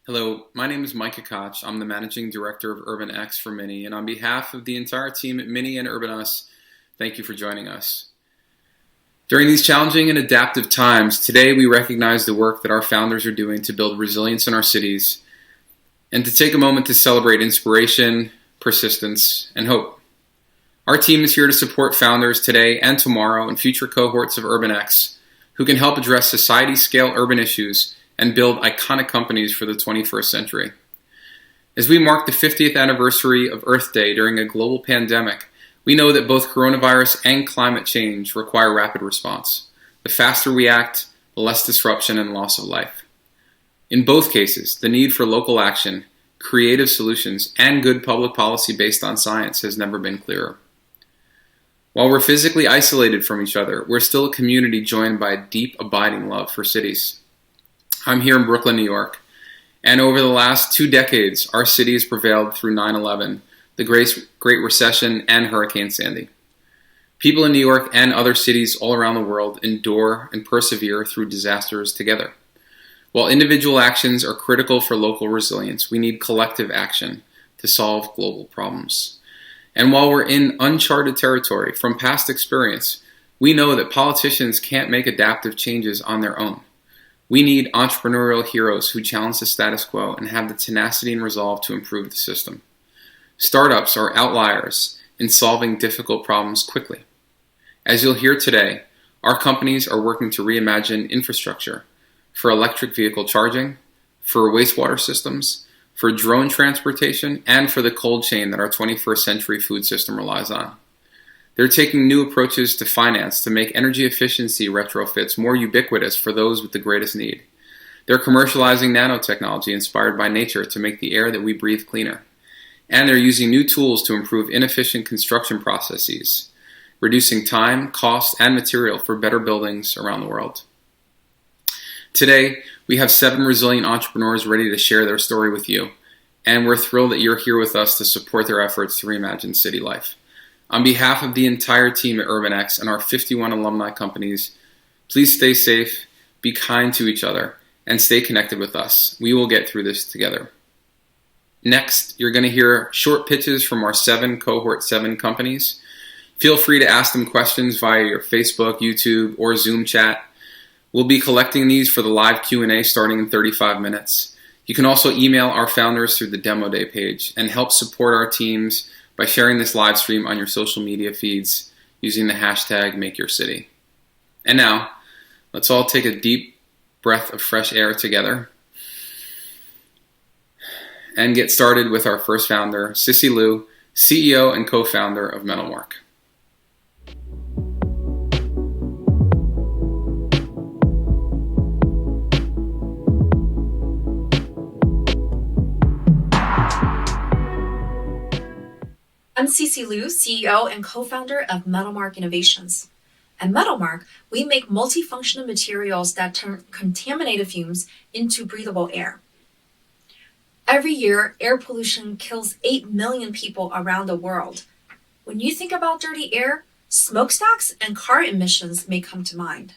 Hello, my name is Micah Koch. I'm the Managing Director of Urban X for Mini, and on behalf of the entire team at Mini and Urban Us, thank you for joining us. During these challenging and adaptive times, today we recognize the work that our founders are doing to build resilience in our cities, and to take a moment to celebrate inspiration, persistence, and hope. Our team is here to support founders today and tomorrow and future cohorts of Urban X who can help address society-scale urban issues and build iconic companies for the 21st century. As we mark the 50th anniversary of Earth Day during a global pandemic, we know that both coronavirus and climate change require rapid response. The faster we act, the less disruption and loss of life. In both cases, the need for local action, creative solutions, and good public policy based on science has never been clearer. While we're physically isolated from each other, we're still a community joined by a deep, abiding love for cities. I'm here in Brooklyn, New York, and over the last 2 decades, our city has prevailed through 9/11, the Great Recession, and Hurricane Sandy. People in New York and other cities all around the world endure and persevere through disasters together. While individual actions are critical for local resilience, we need collective action to solve global problems. And while we're in uncharted territory from past experience, we know that politicians can't make adaptive changes on their own. We need entrepreneurial heroes who challenge the status quo and have the tenacity and resolve to improve the system. Startups are outliers in solving difficult problems quickly. As you'll hear today, our companies are working to reimagine infrastructure for electric vehicle charging, for wastewater systems, for drone transportation, and for the cold chain that our 21st century food system relies on. They're taking new approaches to finance to make energy efficiency retrofits more ubiquitous for those with the greatest need. They're commercializing nanotechnology inspired by nature to make the air that we breathe cleaner. And they're using new tools to improve inefficient construction processes, reducing time, cost, and material for better buildings around the world. Today, we have 7 resilient entrepreneurs ready to share their story with you, and we're thrilled that you're here with us to support their efforts to reimagine city life. On behalf of the entire team at Urban X and our 51 alumni companies, please stay safe, be kind to each other, and stay connected with us. We will get through this together. Next, you're going to hear short pitches from our 7 Cohort 7 companies. Feel free to ask them questions via your Facebook, YouTube, or Zoom chat. We'll be collecting these for the live Q&A starting in 35 minutes. You can also email our founders through the Demo Day page and help support our teams by sharing this live stream on your social media feeds using the hashtag #MakeYourCity. And now, let's all take a deep breath of fresh air together and get started with our first founder, Sissy Liu, CEO and co-founder of Metalmark. I'm Sissy Liu, CEO and co-founder of Metalmark Innovations. At Metalmark, we make multifunctional materials that turn contaminated fumes into breathable air. Every year, air pollution kills 8 million people around the world. When you think about dirty air, smokestacks and car emissions may come to mind.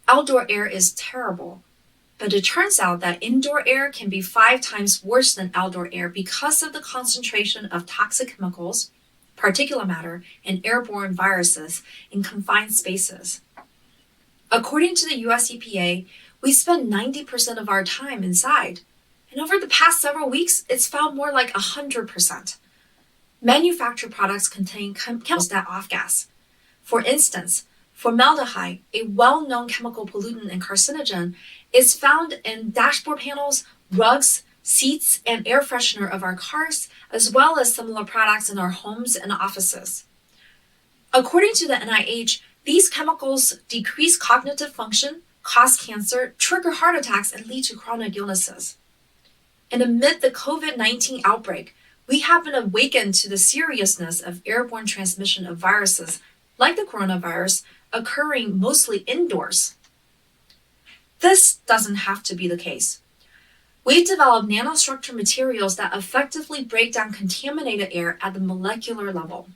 Outdoor air is terrible, but it turns out that indoor air can be 5 times worse than outdoor air because of the concentration of toxic chemicals, particulate matter, and airborne viruses in confined spaces. According to the US EPA, we spend 90% of our time inside, and over the past several weeks, it's found more like 100%. Manufactured products contain chemicals that off-gas. For instance, formaldehyde, a well-known chemical pollutant and carcinogen, is found in dashboard panels, rugs, seats, and air freshener of our cars, as well as similar products in our homes and offices. According to the NIH, these chemicals decrease cognitive function, cause cancer, trigger heart attacks, and lead to chronic illnesses. And amid the COVID-19 outbreak, we have been awakened to the seriousness of airborne transmission of viruses, like the coronavirus, occurring mostly indoors. This doesn't have to be the case. We've developed nanostructured materials that effectively break down contaminated air at the molecular level.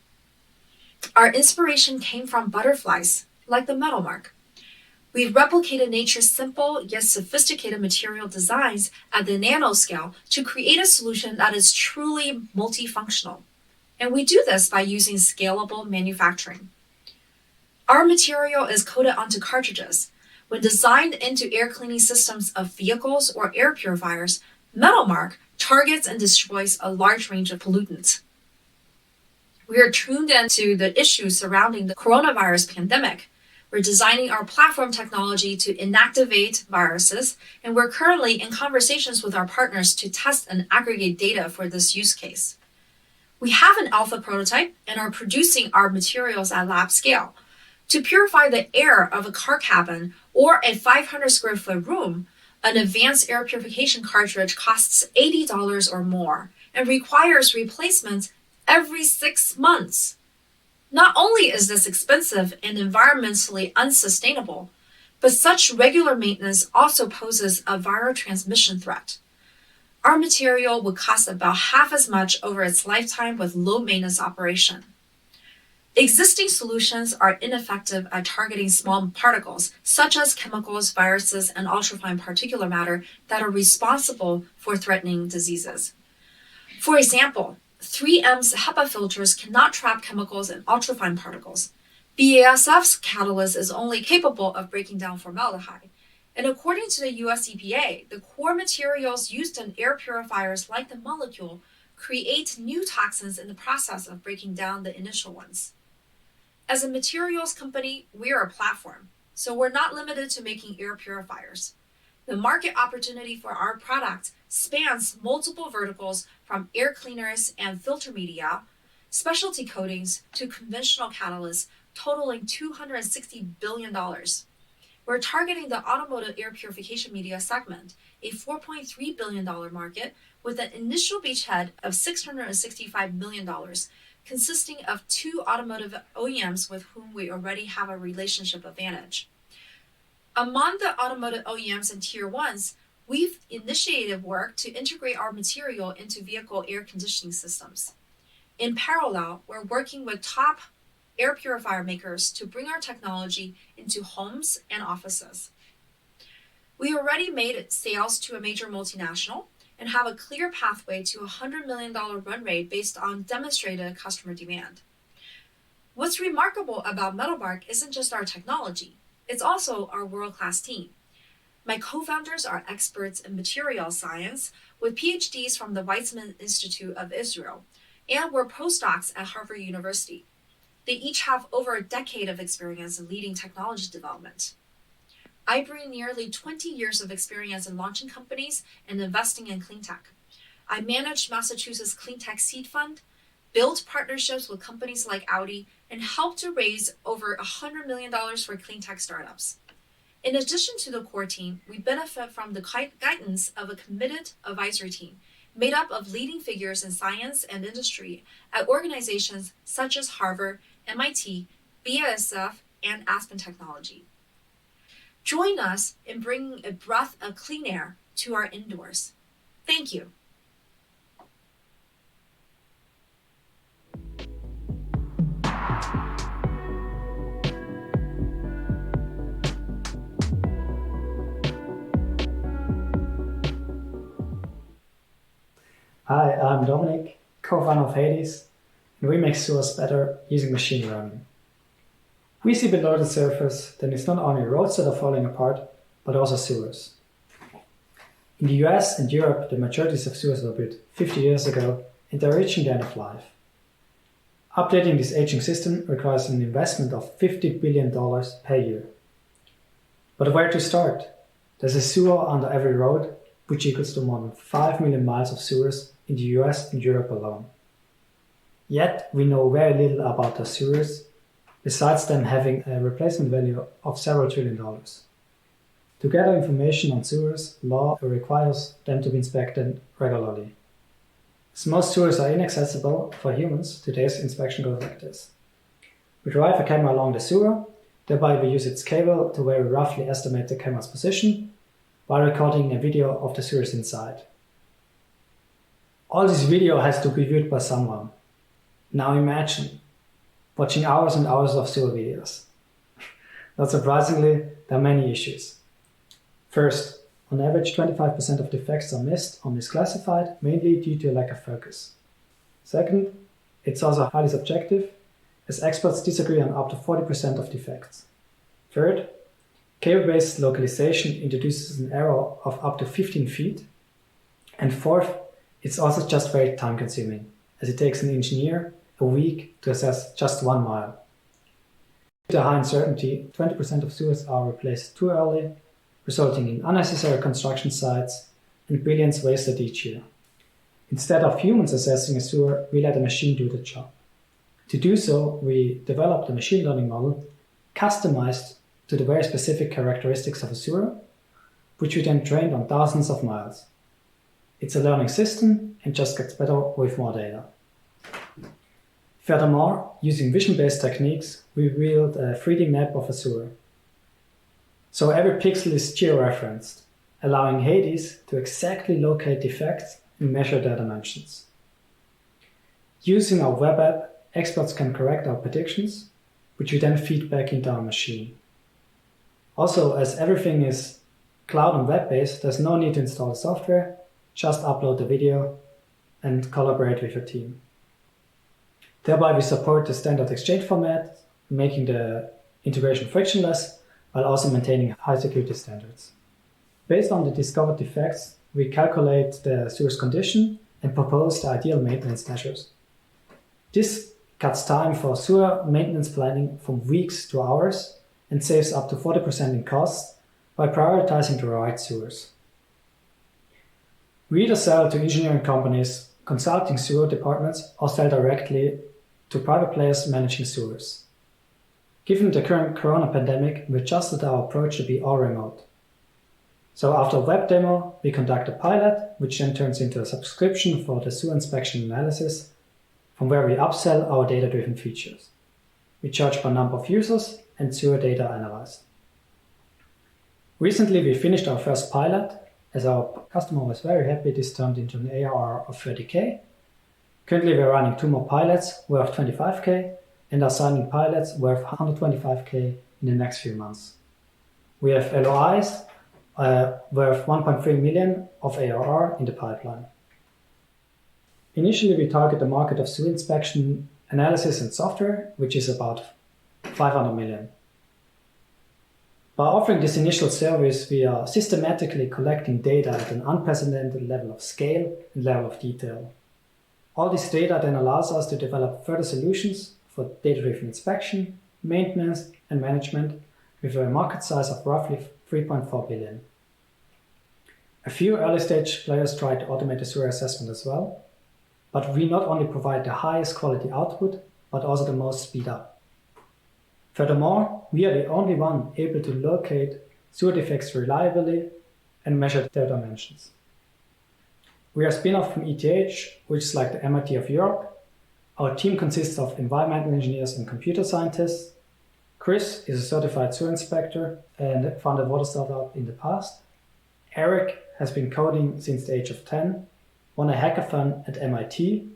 Our inspiration came from butterflies, like the Metalmark. We've replicated nature's simple yet sophisticated material designs at the nanoscale to create a solution that is truly multifunctional. And we do this by using scalable manufacturing. Our material is coated onto cartridges. When designed into air cleaning systems of vehicles or air purifiers, Metalmark targets and destroys a large range of pollutants. We are tuned into the issues surrounding the coronavirus pandemic. We're designing our platform technology to inactivate viruses, and we're currently in conversations with our partners to test and aggregate data for this use case. We have an alpha prototype and are producing our materials at lab scale. To purify the air of a car cabin or a 500 square foot room, an advanced air purification cartridge costs $80 or more and requires replacement every 6 months. Not only is this expensive and environmentally unsustainable, but such regular maintenance also poses a viral transmission threat. Our material would cost about half as much over its lifetime with low maintenance operation. Existing solutions are ineffective at targeting small particles, such as chemicals, viruses, and ultrafine particulate matter that are responsible for threatening diseases. For example, 3M's HEPA filters cannot trap chemicals and ultrafine particles. BASF's catalyst is only capable of breaking down formaldehyde. And according to the US EPA, the core materials used in air purifiers like the molecule create new toxins in the process of breaking down the initial ones. As a materials company, we are a platform, so we're not limited to making air purifiers. The market opportunity for our product spans multiple verticals from air cleaners and filter media, specialty coatings, to conventional catalysts, totaling $260 billion. We're targeting the automotive air purification media segment, a $4.3 billion market with an initial beachhead of $665 million, consisting of 2 automotive OEMs with whom we already have a relationship advantage. Among the automotive OEMs and Tier 1s, we've initiated work to integrate our material into vehicle air conditioning systems. In parallel, we're working with top air purifier makers to bring our technology into homes and offices. We already made sales to a major multinational and have a clear pathway to a $100 million run rate based on demonstrated customer demand. What's remarkable about Metalmark isn't just our technology, it's also our world-class team. My co-founders are experts in material science with PhDs from the Weizmann Institute of Israel, and were postdocs at Harvard University. They each have over a decade of experience in leading technology development. I bring nearly 20 years of experience in launching companies and investing in clean tech. I managed Massachusetts Clean Tech Seed Fund, built partnerships with companies like Audi, and helped to raise over $100 million for clean tech startups. In addition to the core team, we benefit from the guidance of a committed advisory team made up of leading figures in science and industry at organizations such as Harvard, MIT, BASF, and Aspen Technology. Join us in bringing a breath of clean air to our indoors. Thank you. Hi, I'm Dominik, co-founder of Hades, and we make sewers better using machine learning. We see below the surface that it's not only roads that are falling apart, but also sewers. In the US and Europe, the majorities of sewers were built 50 years ago, and they're reaching the end of life. Updating this aging system requires an investment of $50 billion per year. But where to start? There's a sewer under every road, which equals to more than 5 million miles of sewers in the US and Europe alone. Yet we know very little about the sewers, besides them having a replacement value of several $1 trillion. To gather information on sewers, law requires them to be inspected regularly. As most sewers are inaccessible for humans, today's inspection goes like this. We drive a camera along the sewer, thereby we use its cable to very roughly estimate the camera's position while recording a video of the sewers inside. All this video has to be viewed by someone. Now imagine watching hours and hours of sewer videos. Not surprisingly, there are many issues. First, on average 25% of defects are missed or misclassified, mainly due to a lack of focus. Second, it's also highly subjective, as experts disagree on up to 40% of defects. Third, cable-based localization introduces an error of up to 15 feet. And fourth, it's also just very time-consuming, as it takes an engineer a week to assess just 1 mile. Due to high uncertainty, 20% of sewers are replaced too early, resulting in unnecessary construction sites and billions wasted each year. Instead of humans assessing a sewer, we let a machine do the job. To do so, we developed a machine learning model customized to the very specific characteristics of a sewer, which we then trained on thousands of miles. It's a learning system and just gets better with more data. Furthermore, using vision-based techniques, we revealed a 3D map of a sewer. So every pixel is georeferenced, allowing Hades to exactly locate defects and measure their dimensions. Using our web app, experts can correct our predictions, which we then feed back into our machine. Also, as everything is cloud and web-based, there's no need to install the software, just upload the video and collaborate with your team. Thereby, we support the standard exchange format, making the integration frictionless, while also maintaining high security standards. Based on the discovered defects, we calculate the sewer's condition and propose the ideal maintenance measures. This cuts time for sewer maintenance planning from weeks to hours and saves up to 40% in costs by prioritizing the right sewers. We either sell to engineering companies, consulting sewer departments, or sell directly to private players managing sewers. Given the current corona pandemic, we adjusted our approach to be all remote. So after a web demo, we conduct a pilot, which then turns into a subscription for the sewer inspection analysis, from where we upsell our data-driven features. We charge per number of users and sewer data analyzed. Recently, we finished our first pilot. As our customer was very happy, this turned into an ARR of 30K. Currently, we're running 2 more pilots worth 25K and are signing pilots worth 125K in the next few months. We have LOIs worth 1.3 million of ARR in the pipeline. Initially, we target the market of sewer inspection, analysis and software, which is about 500 million. By offering this initial service, we are systematically collecting data at an unprecedented level of scale and level of detail. All this data then allows us to develop further solutions for data-driven inspection, maintenance and management with a market size of roughly 3.4 billion. A few early-stage players try to automate the sewer assessment as well, but we not only provide the highest quality output, but also the most speed up. Furthermore, we are the only one able to locate sewer defects reliably and measure their dimensions. We are a spin-off from ETH, which is like the MIT of Europe. Our team consists of environmental engineers and computer scientists. Chris is a certified sewer inspector and founded a water startup in the past. Eric has been coding since the age of 10, won a hackathon at MIT,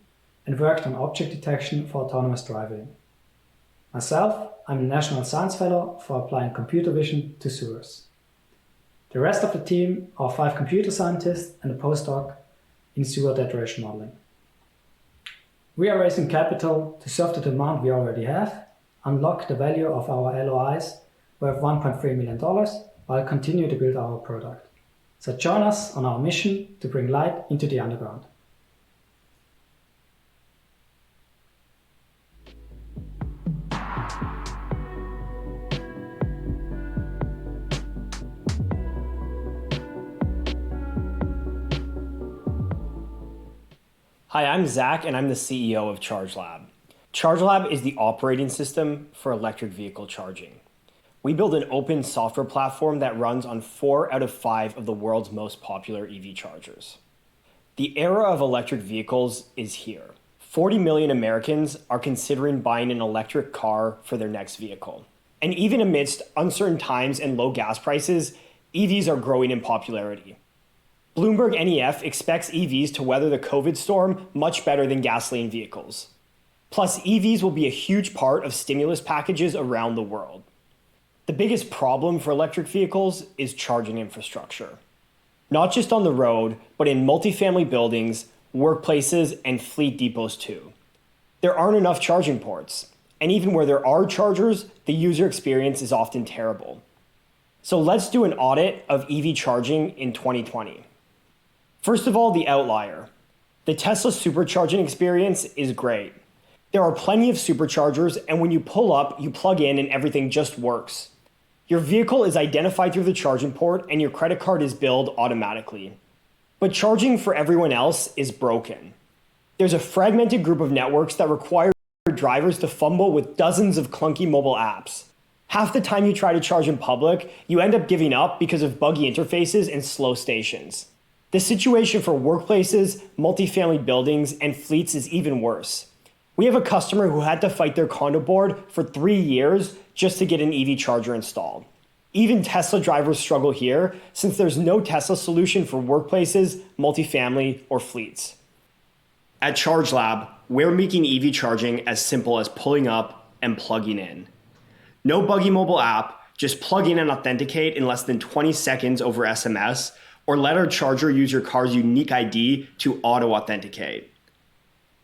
and worked on object detection for autonomous driving. Myself, I'm a National Science Fellow for applying computer vision to sewers. The rest of the team are 5 computer scientists and a postdoc in sewer data modeling. We are raising capital to serve the demand we already have, unlock the value of our LOIs worth $1.3 million, while continue to build our product. So join us on our mission to bring light into the underground. Hi, I'm Zach, and I'm the CEO of ChargeLab. ChargeLab is the operating system for electric vehicle charging. We build an open software platform that runs on 4 out of 5 of the world's most popular EV chargers. The era of electric vehicles is here. 40 million Americans are considering buying an electric car for their next vehicle. And even amidst uncertain times and low gas prices, EVs are growing in popularity. Bloomberg NEF expects EVs to weather the COVID storm much better than gasoline vehicles. Plus, EVs will be a huge part of stimulus packages around the world. The biggest problem for electric vehicles is charging infrastructure. Not just on the road, but in multifamily buildings, workplaces, and fleet depots too. There aren't enough charging ports, and even where there are chargers, the user experience is often terrible. So let's do an audit of EV charging in 2020. First of all, the outlier. The Tesla supercharging experience is great. There are plenty of superchargers, and when you pull up, you plug in and everything just works. Your vehicle is identified through the charging port and your credit card is billed automatically. But charging for everyone else is broken. There's a fragmented group of networks that require drivers to fumble with dozens of clunky mobile apps. Half the time you try to charge in public, you end up giving up because of buggy interfaces and slow stations. The situation for workplaces, multifamily buildings, and fleets is even worse. We have a customer who had to fight their condo board for 3 years just to get an EV charger installed. Even Tesla drivers struggle here since there's no Tesla solution for workplaces, multifamily, or fleets. At ChargeLab, we're making EV charging as simple as pulling up and plugging in. No buggy mobile app, just plug in and authenticate in less than 20 seconds over SMS, or let our charger use your car's unique ID to auto-authenticate.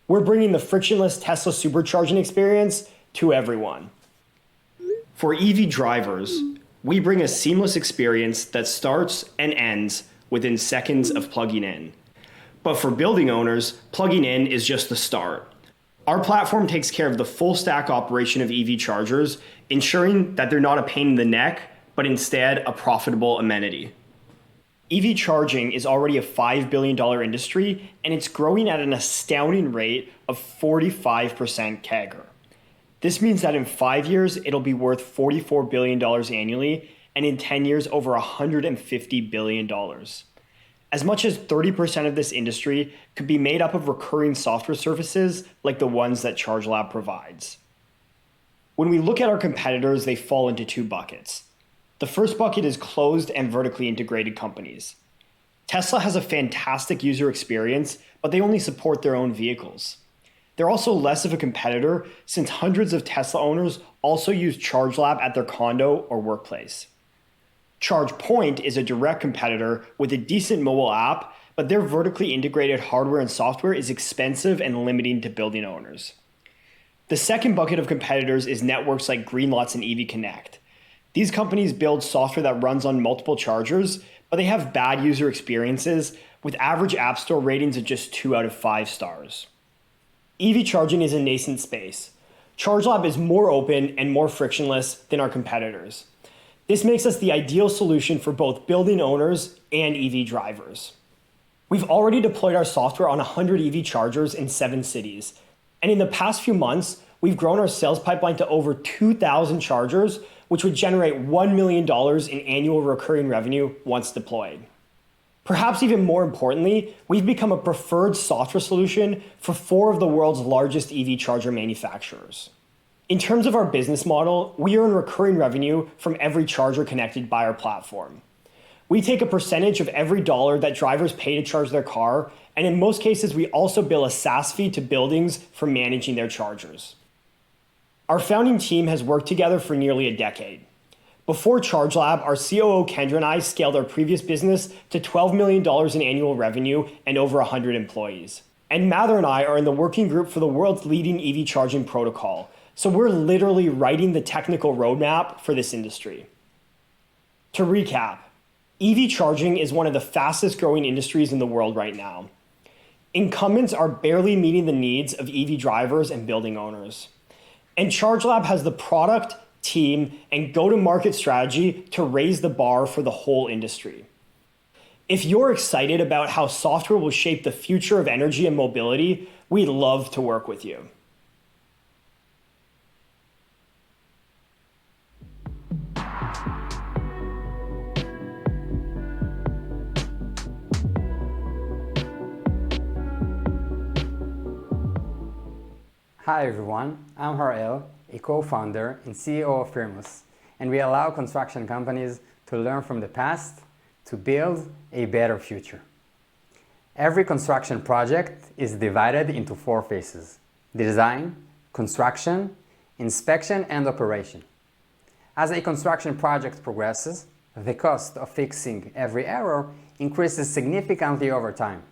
We're bringing the frictionless Tesla supercharging experience to everyone. For EV drivers, we bring a seamless experience that starts and ends within seconds of plugging in. But for building owners, plugging in is just the start. Our platform takes care of the full stack operation of EV chargers, ensuring that they're not a pain in the neck, but instead a profitable amenity. EV charging is already a $5 billion industry, and it's growing at an astounding rate of 45% CAGR. This means that in 5 years, it'll be worth $44 billion annually, and in 10 years, over $150 billion. As much as 30% of this industry could be made up of recurring software services like the ones that ChargeLab provides. When we look at our competitors, they fall into 2 buckets. The first bucket is closed and vertically integrated companies. Tesla has a fantastic user experience, but they only support their own vehicles. They're also less of a competitor since hundreds of Tesla owners also use ChargeLab at their condo or workplace. ChargePoint is a direct competitor with a decent mobile app, but their vertically integrated hardware and software is expensive and limiting to building owners. The second bucket of competitors is networks like Greenlots and EV Connect. These companies build software that runs on multiple chargers, but they have bad user experiences with average App Store ratings of just 2 out of 5 stars. EV charging is a nascent space. ChargeLab is more open and more frictionless than our competitors. This makes us the ideal solution for both building owners and EV drivers. We've already deployed our software on 100 EV chargers in 7 cities. And in the past few months, we've grown our sales pipeline to over 2,000 chargers, which would generate $1 million in annual recurring revenue once deployed. Perhaps even more importantly, we've become a preferred software solution for 4 of the world's largest EV charger manufacturers. In terms of our business model, we earn recurring revenue from every charger connected by our platform. We take a percentage of every dollar that drivers pay to charge their car, and in most cases, we also bill a SaaS fee to buildings for managing their chargers. Our founding team has worked together for nearly a decade. Before ChargeLab, our COO Kendra and I scaled our previous business to $12 million in annual revenue and over 100 employees. And Mather and I are in the working group for the world's leading EV charging protocol, so we're literally writing the technical roadmap for this industry. To recap, EV charging is one of the fastest growing industries in the world right now. Incumbents are barely meeting the needs of EV drivers and building owners. And ChargeLab has the product, team, and go-to-market strategy to raise the bar for the whole industry. If you're excited about how software will shape the future of energy and mobility, we'd love to work with you. Hi everyone, I'm Harel, a co-founder and CEO of Firmus, and we allow construction companies to learn from the past to build a better future. Every construction project is divided into 4 phases: design, construction, inspection, and operation. As a construction project progresses, the cost of fixing every error increases significantly over time.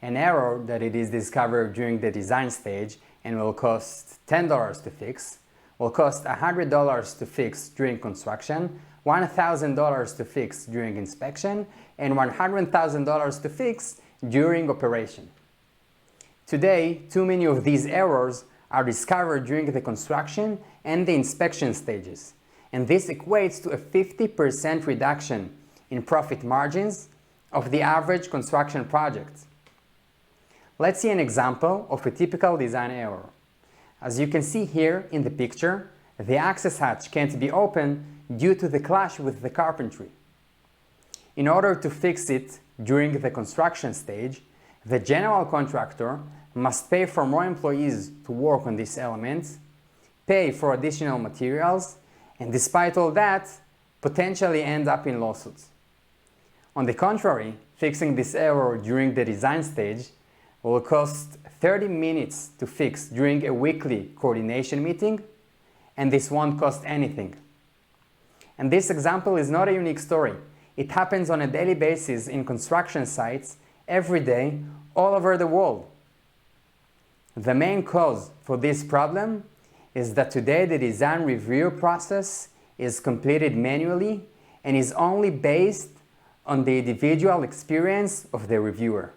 An error that it is discovered during the design stage and will cost $10 to fix will cost $100 to fix during construction, $1,000 to fix during inspection, and $100,000 to fix during operation. Today, too many of these errors are discovered during the construction and the inspection stages, and this equates to a 50% reduction in profit margins of the average construction project. Let's see an example of a typical design error. As you can see here in the picture, the access hatch can't be opened due to the clash with the carpentry. In order to fix it during the construction stage, the general contractor must pay for more employees to work on this element, pay for additional materials, and despite all that, potentially end up in lawsuits. On the contrary, fixing this error during the design stage will cost 30 minutes to fix during a weekly coordination meeting, and this won't cost anything. And this example is not a unique story. It happens on a daily basis in construction sites every day all over the world. The main cause for this problem is that today the design review process is completed manually and is only based on the individual experience of the reviewer.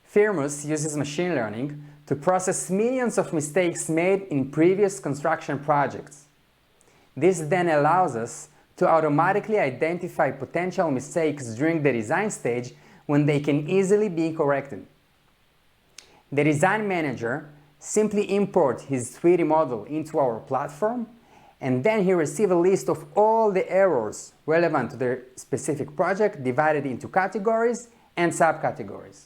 Firmus uses machine learning to process millions of mistakes made in previous construction projects. This then allows us to automatically identify potential mistakes during the design stage when they can easily be corrected. The design manager simply imports his 3D model into our platform, and then he receives a list of all the errors relevant to their specific project divided into categories and subcategories.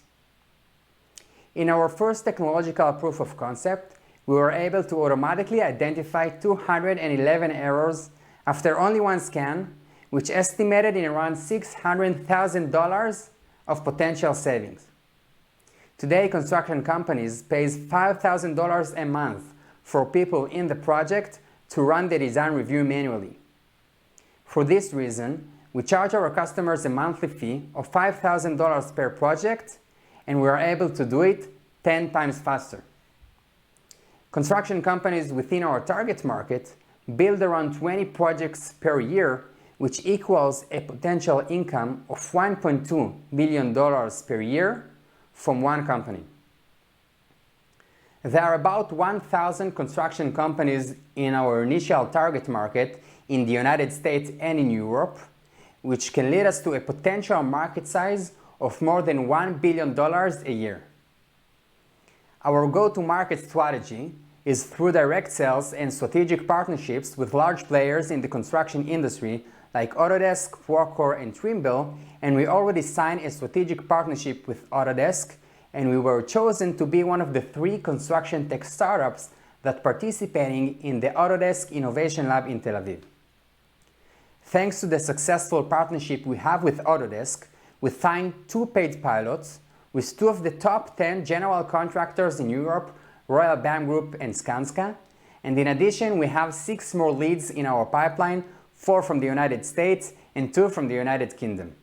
In our first technological proof of concept, we were able to automatically identify 211 errors after only one scan, which estimated in around $600,000 of potential savings. Today, construction companies pay $5,000 a month for people in the project to run the design review manually. For this reason, we charge our customers a monthly fee of $5,000 per project, and we are able to do it 10 times faster. Construction companies within our target market build around 20 projects per year, which equals a potential income of $1.2 million per year from one company. There are about 1,000 construction companies in our initial target market in the United States and in Europe, which can lead us to a potential market size of more than $1 billion a year. Our go-to-market strategy is through direct sales and strategic partnerships with large players in the construction industry like Autodesk, Cohort, and Trimble, and we already signed a strategic partnership with Autodesk, and we were chosen to be one of the 3 construction tech startups that participating in the Autodesk Innovation Lab in Tel Aviv. Thanks to the successful partnership we have with Autodesk, we signed 2 paid pilots with 2 of the top 10 general contractors in Europe, Royal BAM Group and Skanska, and in addition we have 6 more leads in our pipeline, 4 from the United States and 2 from the United Kingdom.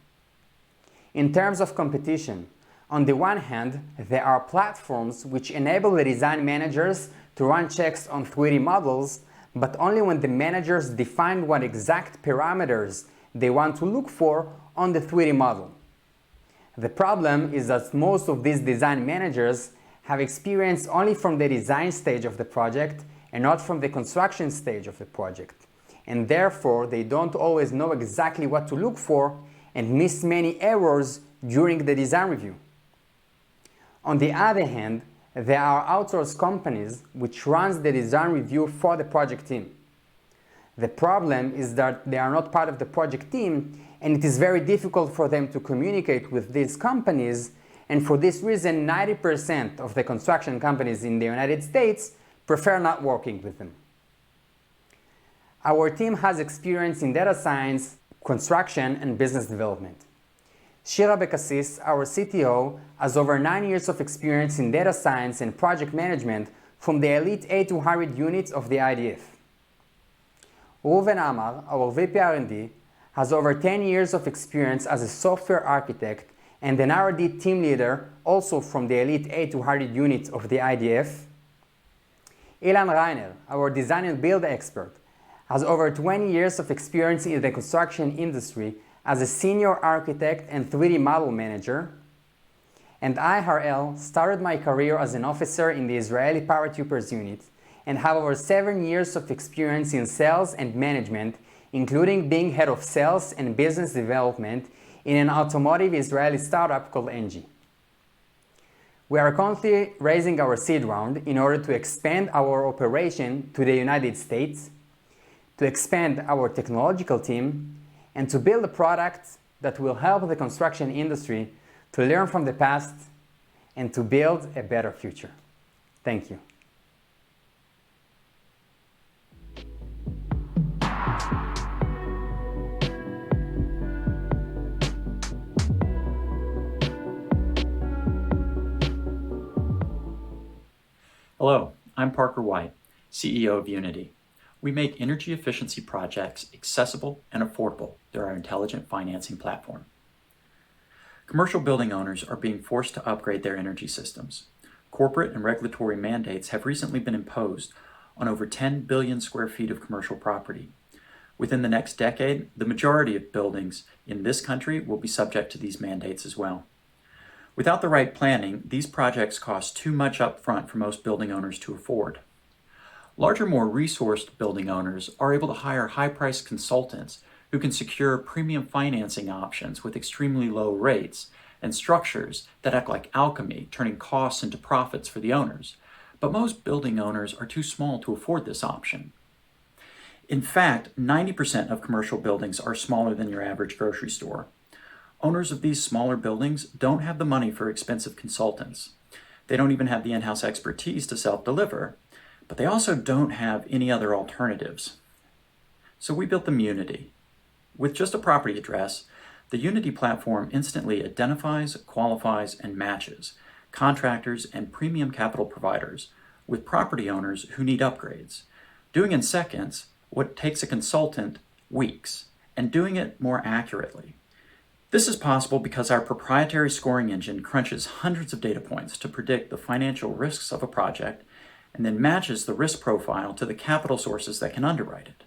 In terms of competition, on the one hand, there are platforms which enable the design managers to run checks on 3D models, but only when the managers define what exact parameters they want to look for on the 3D model. The problem is that most of these design managers have experience only from the design stage of the project and not from the construction stage of the project, and therefore they don't always know exactly what to look for and miss many errors during the design review. On the other hand, there are outsourced companies which runs the design review for the project team. The problem is that they are not part of the project team, and it is very difficult for them to communicate with these companies, and for this reason 90% of the construction companies in the United States prefer not working with them. Our team has experience in data science, construction, and business development. Shira Bekassis, our CTO, has over 9 years of experience in data science and project management from the elite A200 units of the IDF. Reuven Amar, our VP R&D, has over 10 years of experience as a software architect and an R&D team leader, also from the elite A200 units of the IDF. Ilan Reiner, our design and build expert, has over 20 years of experience in the construction industry as a senior architect and 3D model manager. And I, Harel, started my career as an officer in the Israeli paratroopers unit and have over 7 years of experience in sales and management, including being head of sales and business development in an automotive Israeli startup called Engie. We are currently raising our seed round in order to expand our operation to the United States, to expand our technological team, and to build a product that will help the construction industry to learn from the past and to build a better future. Thank you. Hello, I'm Parker White, CEO of Unity. We make energy efficiency projects accessible and affordable through our intelligent financing platform. Commercial building owners are being forced to upgrade their energy systems. Corporate and regulatory mandates have recently been imposed on over 10 billion square feet of commercial property. Within the next decade, the majority of buildings in this country will be subject to these mandates as well. Without the right planning, these projects cost too much upfront for most building owners to afford. Larger, more resourced building owners are able to hire high-priced consultants who can secure premium financing options with extremely low rates and structures that act like alchemy, turning costs into profits for the owners. But most building owners are too small to afford this option. In fact, 90% of commercial buildings are smaller than your average grocery store. Owners of these smaller buildings don't have the money for expensive consultants. They don't even have the in-house expertise to self-deliver, but they also don't have any other alternatives. So we built them Unity. With just a property address, the Unity platform instantly identifies, qualifies, and matches contractors and premium capital providers with property owners who need upgrades, doing in seconds what takes a consultant weeks, and doing it more accurately. This is possible because our proprietary scoring engine crunches hundreds of data points to predict the financial risks of a project and then matches the risk profile to the capital sources that can underwrite it.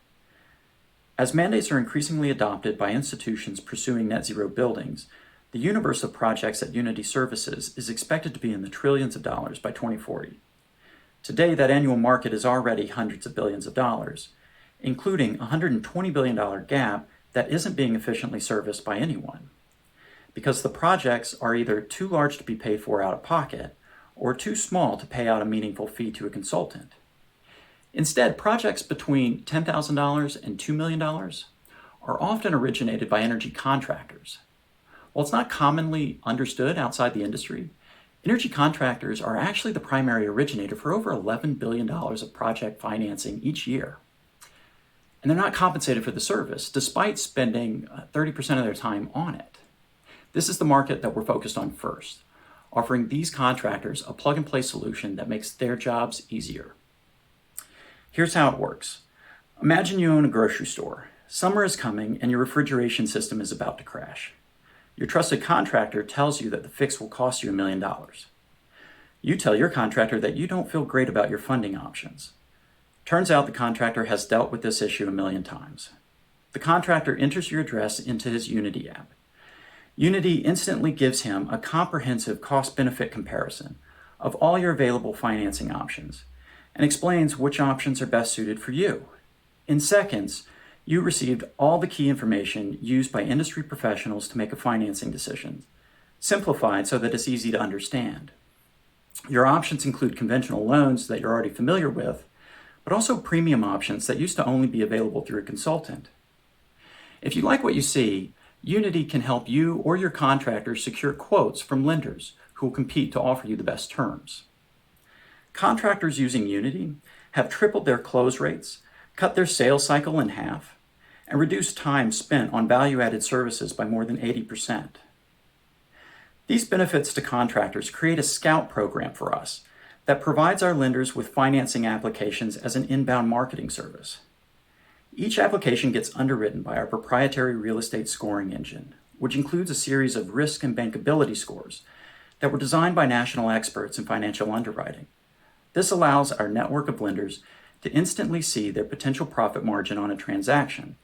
As mandates are increasingly adopted by institutions pursuing net zero buildings, the universe of projects that Unity services is expected to be in the trillions of dollars by 2040. Today, that annual market is already hundreds of billions of dollars, including a $120 billion gap that isn't being efficiently serviced by anyone, because the projects are either too large to be paid for out of pocket or too small to pay out a meaningful fee to a consultant. Instead, projects between $10,000 and $2 million are often originated by energy contractors. While it's not commonly understood outside the industry, energy contractors are actually the primary originator for over $11 billion of project financing each year. And they're not compensated for the service, despite spending 30% of their time on it. This is the market that we're focused on first, offering these contractors a plug-and-play solution that makes their jobs easier. Here's how it works. Imagine you own a grocery store. Summer is coming and your refrigeration system is about to crash. Your trusted contractor tells you that the fix will cost you $1 million. You tell your contractor that you don't feel great about your funding options. Turns out the contractor has dealt with this issue 1 million times. The contractor enters your address into his Unity app. Unity instantly gives him a comprehensive cost-benefit comparison of all your available financing options and explains which options are best suited for you. In seconds, you received all the key information used by industry professionals to make a financing decision, simplified so that it's easy to understand. Your options include conventional loans that you're already familiar with, but also premium options that used to only be available through a consultant. If you like what you see, Unity can help you or your contractor secure quotes from lenders who will compete to offer you the best terms. Contractors using Unity have tripled their close rates, cut their sales cycle in half, and reduced time spent on value-added services by more than 80%. These benefits to contractors create a scout program for us that provides our lenders with financing applications as an inbound marketing service. Each application gets underwritten by our proprietary real estate scoring engine, which includes a series of risk and bankability scores that were designed by national experts in financial underwriting. This allows our network of lenders to instantly see their potential profit margin on a transaction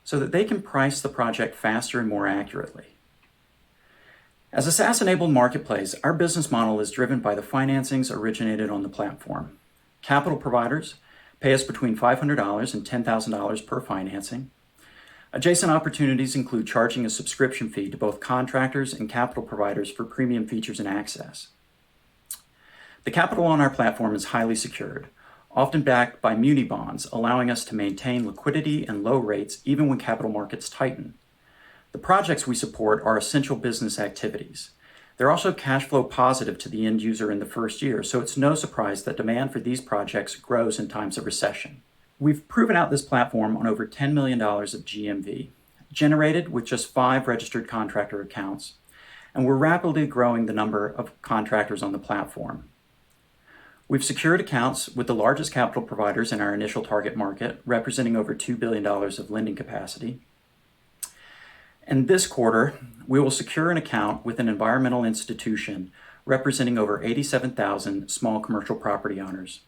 so that they can price the project faster and more accurately. As a SaaS-enabled marketplace, our business model is driven by the financings originated on the platform. Capital providers pay us between $500 and $10,000 per financing. Adjacent opportunities include charging a subscription fee to both contractors and capital providers for premium features and access. The capital on our platform is highly secured, often backed by muni bonds, allowing us to maintain liquidity and low rates even when capital markets tighten. The projects we support are essential business activities. They're also cash flow positive to the end user in the first year, so it's no surprise that demand for these projects grows in times of recession. We've proven out this platform on over $10 million of GMV, generated with just 5 registered contractor accounts, and we're rapidly growing the number of contractors on the platform. We've secured accounts with the largest capital providers in our initial target market, representing over $2 billion of lending capacity. And this quarter, we will secure an account with an environmental institution representing over 87,000 small commercial property owners.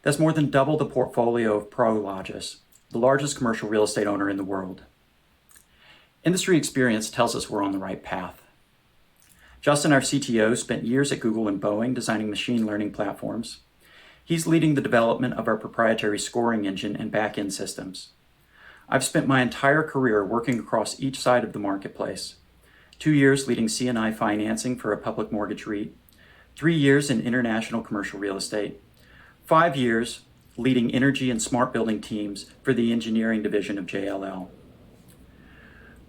That's more than double the portfolio of Prologis, the largest commercial real estate owner in the world. Industry experience tells us we're on the right path. Justin, our CTO, spent years at Google and Boeing designing machine learning platforms. He's leading the development of our proprietary scoring engine and back-end systems. I've spent my entire career working across each side of the marketplace. 2 years leading C&I financing for a public mortgage REIT, 3 years in international commercial real estate, 5 years leading energy and smart building teams for the engineering division of JLL.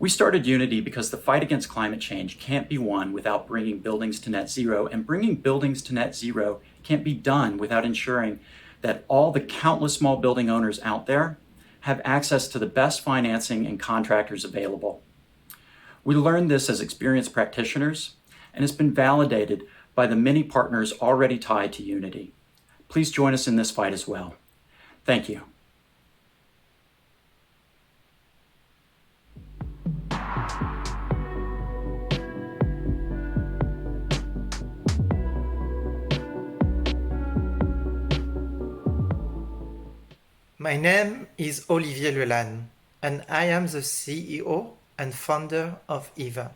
We started Unity because the fight against climate change can't be won without bringing buildings to net zero, and bringing buildings to net zero can't be done without ensuring that all the countless small building owners out there have access to the best financing and contractors available. We learned this as experienced practitioners, and it's been validated by the many partners already tied to Unity. Please join us in this fight as well. Thank you. My name is Olivier Lelanne, and I am the CEO and founder of EVA.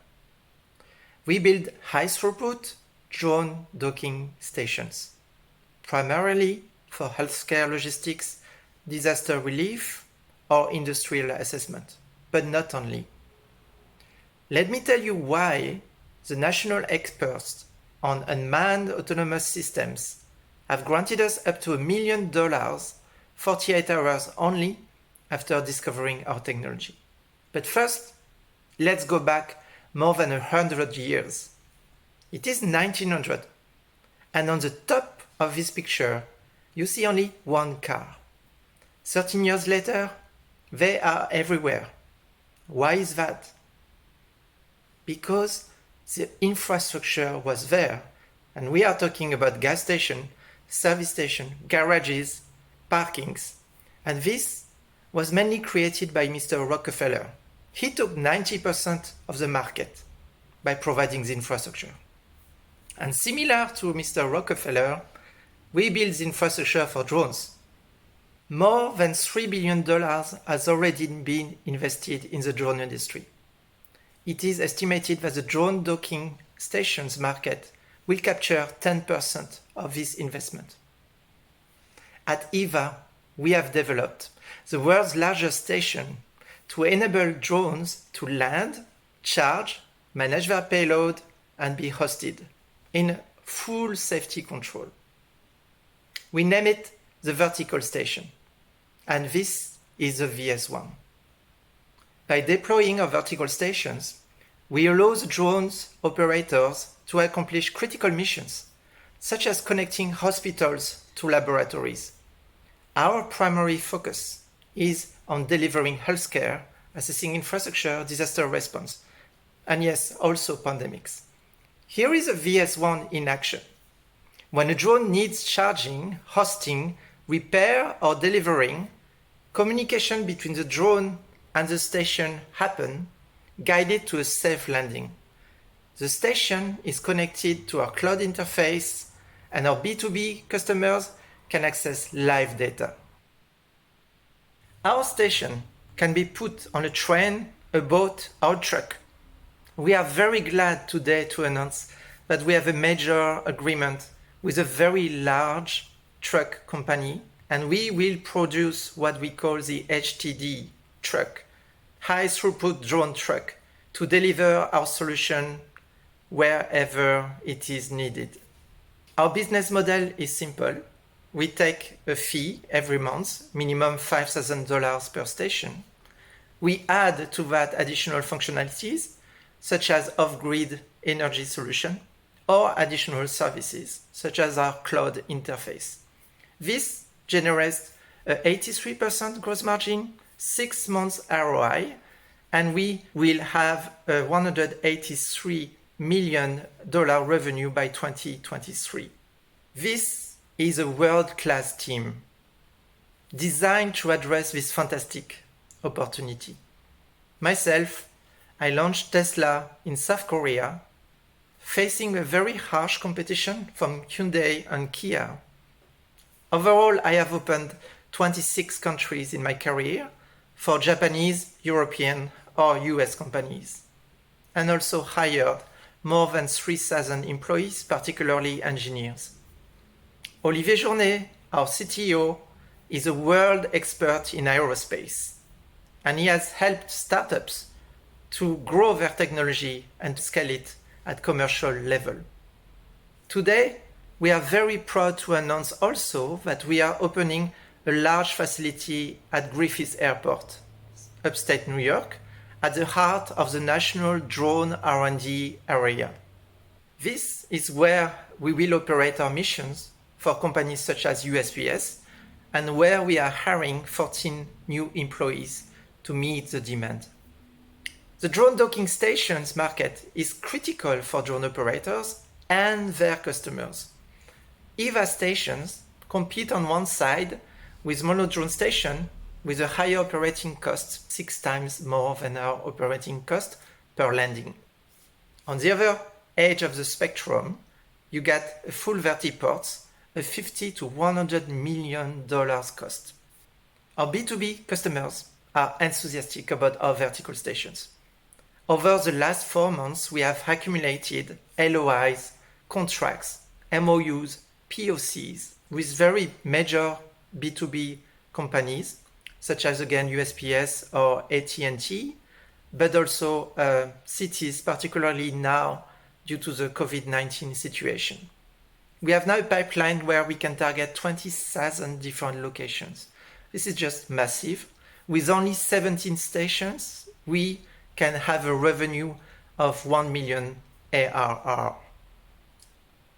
We build high-throughput drone docking stations, primarily for healthcare logistics, disaster relief, or industrial assessment, but not only. Let me tell you why the national experts on unmanned autonomous systems have granted us up to $1 million 48 hours only after discovering our technology. But first, let's go back more than 100 years. It is 1900, and on the top of this picture, you see only one car. 13 years later, they are everywhere. Why is that? Because the infrastructure was there, and we are talking about gas station, service station, garages, parkings, and this was mainly created by Mr. Rockefeller. He took 90% of the market by providing the infrastructure. And similar to Mr. Rockefeller, we build the infrastructure for drones. More than $3 billion has already been invested in the drone industry. It is estimated that the drone docking stations market will capture 10% of this investment. At EVA, we have developed the world's largest station to enable drones to land, charge, manage their payload, and be hosted in full safety control. We name it the vertical station, and this is the VS1. By deploying our vertical stations, we allow the drones operators to accomplish critical missions, such as connecting hospitals to laboratories. Our primary focus is on delivering healthcare, assessing infrastructure, disaster response, and yes, also pandemics. Here is a VS1 in action. When a drone needs charging, hosting, repair, or delivering, communication between the drone and the station happen, guided to a safe landing. The station is connected to our cloud interface, and our B2B customers can access live data. Our station can be put on a train, a boat, or a truck. We are very glad today to announce that we have a major agreement with a very large truck company, and we will produce what we call the HTD truck, high throughput drone truck, to deliver our solution wherever it is needed. Our business model is simple. We take a fee every month, minimum $5,000 per station. We add to that additional functionalities, such as off-grid energy solution, or additional services, such as our cloud interface. This generates an 83% gross margin, 6 months ROI, and we will have a $183 million revenue by 2023. This is a world-class team designed to address this fantastic opportunity. Myself, I launched Tesla in South Korea, facing a very harsh competition from Hyundai and Kia. Overall, I have opened 26 countries in my career for Japanese, European, or US companies, and also hired more than 3,000 employees, particularly engineers. Olivier Journet, our CTO, is a world expert in aerospace, and he has helped startups to grow their technology and scale it at commercial level. Today, we are very proud to announce also that we are opening a large facility at Griffith Airport, upstate New York, at the heart of the National Drone R&D area. This is where we will operate our missions for companies such as USPS, and where we are hiring 14 new employees to meet the demand. The drone docking stations market is critical for drone operators and their customers. EVA stations compete on one side with monodrone station with a higher operating cost, 6 times more than our operating cost per landing. On the other edge of the spectrum, you get a full vertiports, a $50 to $100 million cost. Our B2B customers are enthusiastic about our vertical stations. Over the last 4 months, we have accumulated LOIs, contracts, MOUs, POCs with very major B2B companies, such as again USPS or AT&T, but also cities, particularly now due to the COVID-19 situation. We have now a pipeline where we can target 20,000 different locations. This is just massive. With only 17 stations, we can have a revenue of 1 million ARR.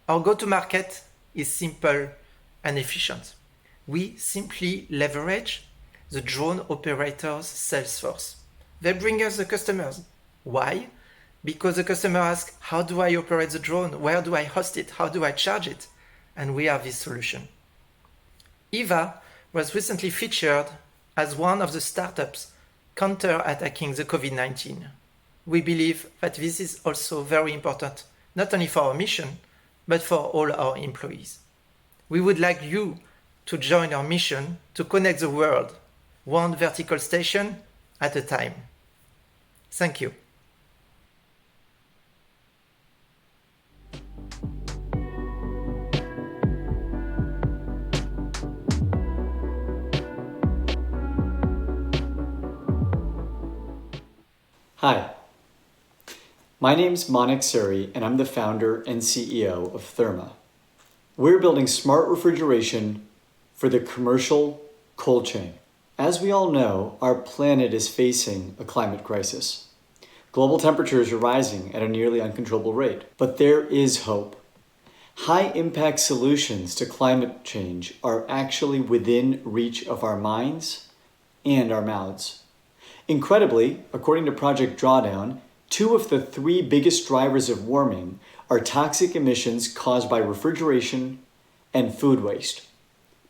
Our go-to-market is simple and efficient. We simply leverage the drone operator's sales force. They bring us the customers. Why? Because the customer asks, how do I operate the drone? Where do I host it? How do I charge it? And we have this solution. EVA was recently featured as one of the startups counter-attacking the COVID-19. We believe that this is also very important, not only for our mission, but for all our employees. We would like you to join our mission to connect the world, one vertical station at a time. Thank you. Hi, my name's Monik Suri, and I'm the founder and CEO of Therma. We're building smart refrigeration for the commercial cold chain. As we all know, our planet is facing a climate crisis. Global temperatures are rising at a nearly uncontrollable rate, but there is hope. High-impact solutions to climate change are actually within reach of our minds and our mouths. Incredibly, according to Project Drawdown, 2 of the 3 biggest drivers of warming are toxic emissions caused by refrigeration and food waste.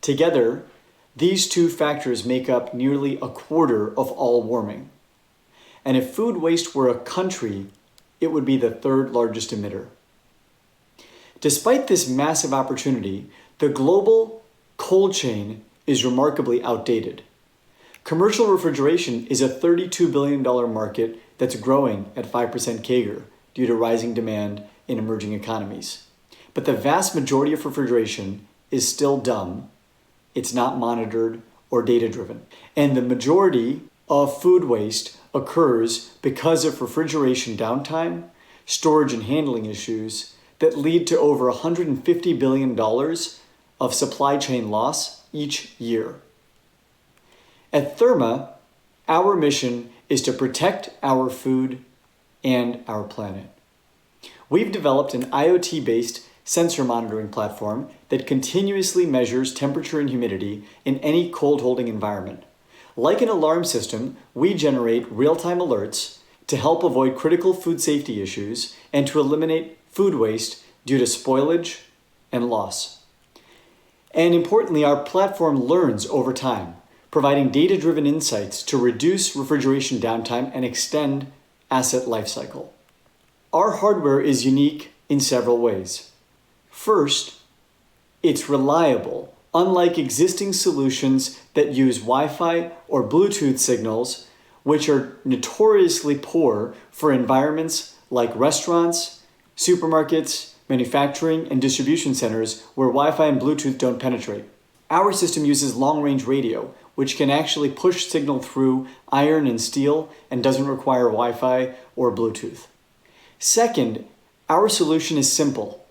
Together, These two factors make up nearly a quarter of all warming. And if food waste were a country, it would be the third largest emitter. Despite this massive opportunity, the global cold chain is remarkably outdated. Commercial refrigeration is a $32 billion market that's growing at 5% CAGR due to rising demand in emerging economies. But the vast majority of refrigeration is still dumb, it's not monitored or data-driven. And the majority of food waste occurs because of refrigeration downtime, storage and handling issues that lead to over $150 billion of supply chain loss each year. At Therma, our mission is to protect our food and our planet. We've developed an IoT-based sensor monitoring platform that continuously measures temperature and humidity in any cold holding environment. Like an alarm system, we generate real-time alerts to help avoid critical food safety issues and to eliminate food waste due to spoilage and loss. And importantly, our platform learns over time, providing data-driven insights to reduce refrigeration downtime and extend asset lifecycle. Our hardware is unique in several ways. First, it's reliable, unlike existing solutions that use Wi-Fi or Bluetooth signals, which are notoriously poor for environments like restaurants, supermarkets, manufacturing, and distribution centers where Wi-Fi and Bluetooth don't penetrate. Our system uses long-range radio, which can actually push signal through iron and steel and doesn't require Wi-Fi or Bluetooth. Second, our solution is simple.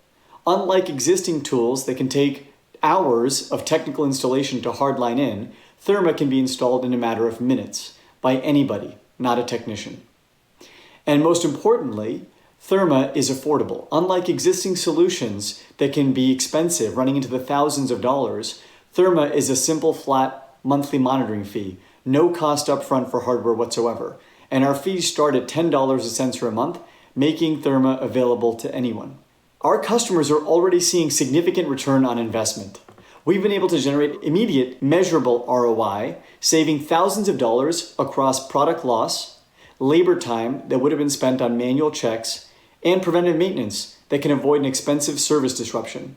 Unlike existing tools that can take hours of technical installation to hardline in, Therma can be installed in a matter of minutes by anybody, not a technician. And most importantly, Therma is affordable. Unlike existing solutions that can be expensive, running into the thousands of dollars, Therma is a simple flat monthly monitoring fee, no cost upfront for hardware whatsoever. And our fees start at $10 a sensor a month, making Therma available to anyone. Our customers are already seeing significant return on investment. We've been able to generate immediate, measurable ROI, saving thousands of dollars across product loss, labor time that would have been spent on manual checks, and preventive maintenance that can avoid an expensive service disruption.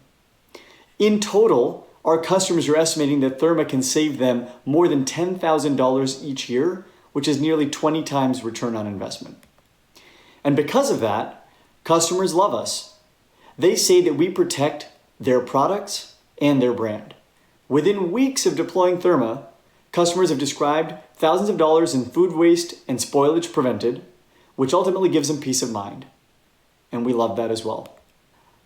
In total, our customers are estimating that Therma can save them more than $10,000 each year, which is nearly 20 times return on investment. And because of that, customers love us. They say that we protect their products and their brand. Within weeks of deploying Therma, customers have described thousands of dollars in food waste and spoilage prevented, which ultimately gives them peace of mind. And we love that as well.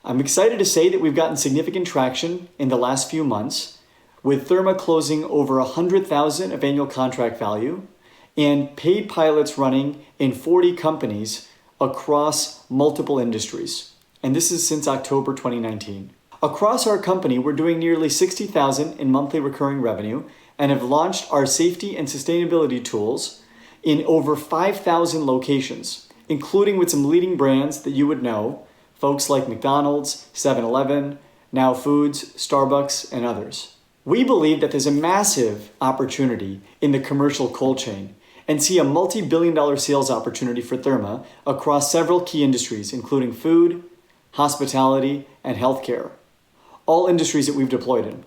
I'm excited to say that we've gotten significant traction in the last few months, with Therma closing over $100,000 of annual contract value and paid pilots running in 40 companies across multiple industries. And this is since October 2019. Across our company, we're doing nearly $60,000 in monthly recurring revenue and have launched our safety and sustainability tools in over 5,000 locations, including with some leading brands that you would know, folks like McDonald's, 7-Eleven, Now Foods, Starbucks, and others. We believe that there's a massive opportunity in the commercial cold chain and see a multi-billion-dollar sales opportunity for Therma across several key industries, including food, hospitality, and healthcare, all industries that we've deployed in.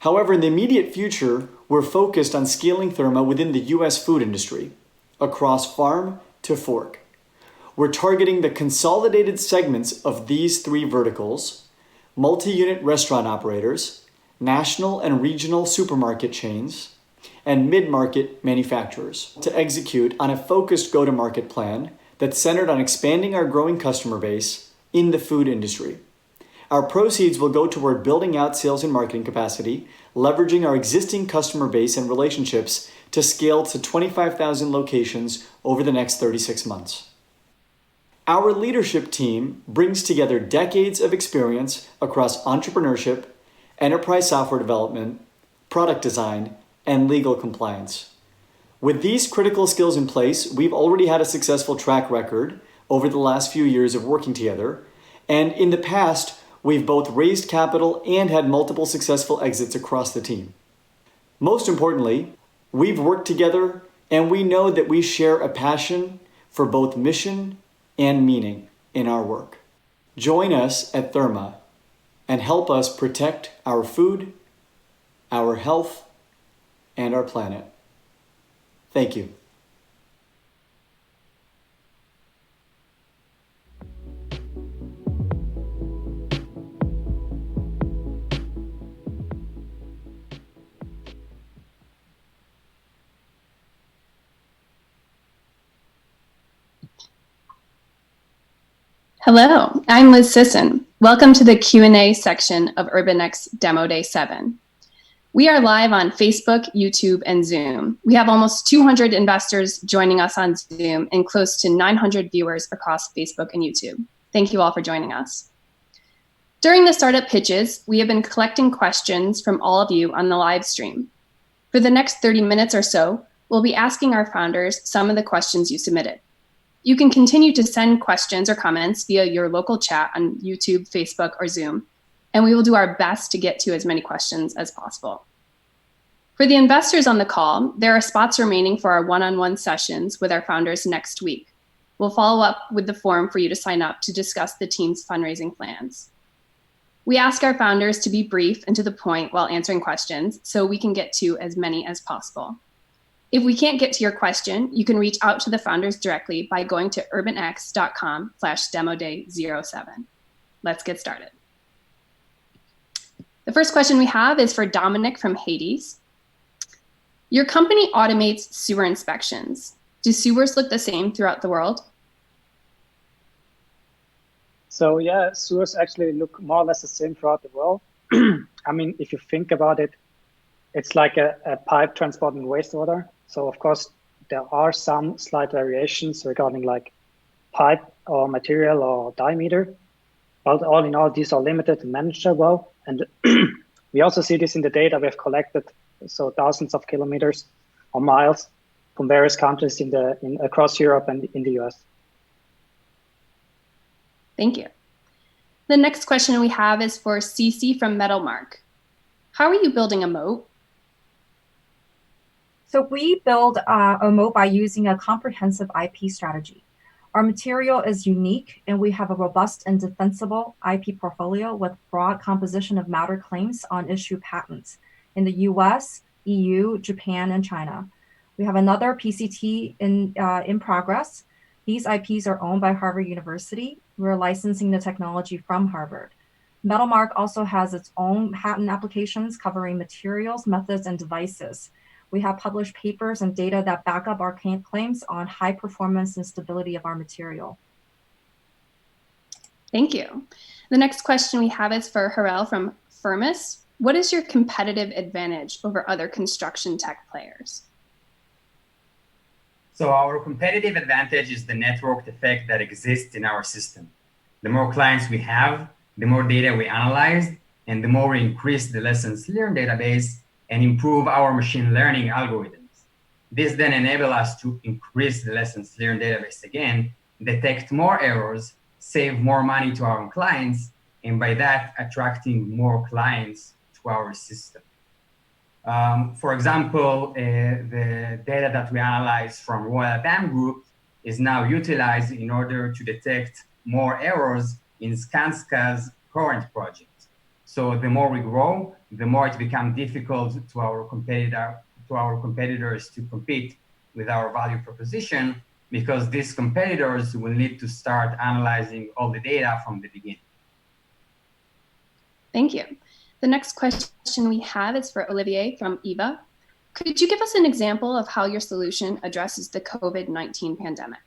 However, in the immediate future, we're focused on scaling Therma within the US food industry, across farm to fork. We're targeting the consolidated segments of these three verticals: multi-unit restaurant operators, national and regional supermarket chains, and mid-market manufacturers, to execute on a focused go-to-market plan that's centered on expanding our growing customer base in the food industry. Our proceeds will go toward building out sales and marketing capacity, leveraging our existing customer base and relationships to scale to 25,000 locations over the next 36 months. Our leadership team brings together decades of experience across entrepreneurship, enterprise software development, product design, and legal compliance. With these critical skills in place, we've already had a successful track record over the last few years of working together, and in the past, we've both raised capital and had multiple successful exits across the team. Most importantly, we've worked together and we know that we share a passion for both mission and meaning in our work. Join us at Therma and help us protect our food, our health, and our planet. Thank you. Hello, I'm Liz Sisson. Welcome to the Q&A section of UrbanX Demo Day 7. We are live on Facebook, YouTube, and Zoom. We have almost 200 investors joining us on Zoom and close to 900 viewers across Facebook and YouTube. Thank you all for joining us. During the startup pitches, we have been collecting questions from all of you on the live stream. For the next 30 minutes or so, we'll be asking our founders some of the questions you submitted. You can continue to send questions or comments via your local chat on YouTube, Facebook, or Zoom, and we will do our best to get to as many questions as possible. For the investors on the call, there are spots remaining for our one-on-one sessions with our founders next week. We'll follow up with the form for you to sign up to discuss the team's fundraising plans. We ask our founders to be brief and to the point while answering questions so we can get to as many as possible. If we can't get to your question, you can reach out to the founders directly by going to urbanx.com/demoday07. Let's get started. The first question we have is for Dominik from Hades. Your company automates sewer inspections. Do sewers look the same throughout the world? So yeah, sewers actually look more or less the same throughout the world. I mean, if you think about it, it's like a pipe transporting wastewater. So of course, there are some slight variations regarding like pipe or material or diameter. But all in all, these are limited and managed well. And we also see this in the data we've collected. So thousands of kilometers or miles from various countries across Europe and in the US. Thank you. The next question we have is for Cece from Metalmark. How are you building a moat? So we build a moat by using a comprehensive IP strategy. Our material is unique, and we have a robust and defensible IP portfolio with broad composition of matter claims on issued patents in the US, EU, Japan, and China. We have another PCT in progress. These IPs are owned by Harvard University. We're licensing the technology from Harvard. Metalmark also has its own patent applications covering materials, methods, and devices. We have published papers and data that back up our claims on high performance and stability of our material. Thank you. The next question we have is for Harel from Firmus. What is your competitive advantage over other construction tech players? So our competitive advantage is the network effect that exists in our system. The more clients we have, the more data we analyze, and the more we increase the lessons learned database and improve our machine learning algorithms. This then enables us to increase the lessons learned database again, detect more errors, save more money to our clients, and by that, attracting more clients to our system. For example, the data that we analyze from Royal BAM Group is now utilized in order to detect more errors in Skanska's current project. So the more we grow, the more it becomes difficult to our competitors to compete with our value proposition, because these competitors will need to start analyzing all the data from the beginning. Thank you. The next question we have is for Olivier from EVA. Could you give us an example of how your solution addresses the COVID-19 pandemic?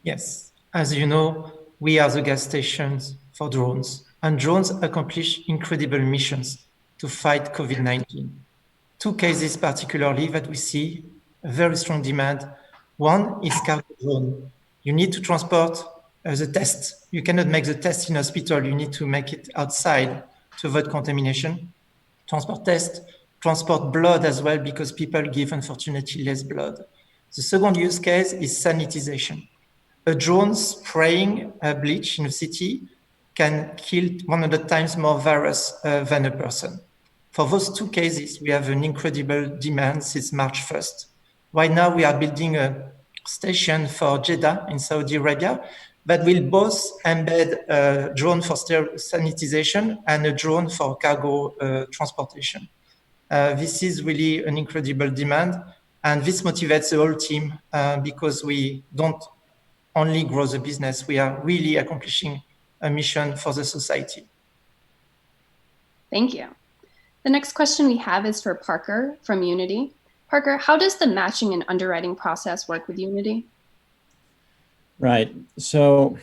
Yes. As you know, we are the gas stations for drones, and drones accomplish incredible missions to fight COVID-19. Two cases particularly that we see a very strong demand. One is cargo drone. You need to transport the test. You cannot make the test in hospital. You need to make it outside to avoid contamination. Transport test, transport blood as well, because people give, unfortunately, less blood. The second use case is sanitization. A drone spraying bleach in a city can kill 100 times more virus than a person. For those two cases, we have an incredible demand since March 1st. Right now, we are building a station for Jeddah in Saudi Arabia that will both embed a drone for sanitization and a drone for cargo transportation. This is really an incredible demand, and this motivates the whole team because we don't only grow the business, we are really accomplishing a mission for the society. Thank you. The next question we have is for Parker from Unity. Parker, how does the matching and underwriting process work with Unity? Right. So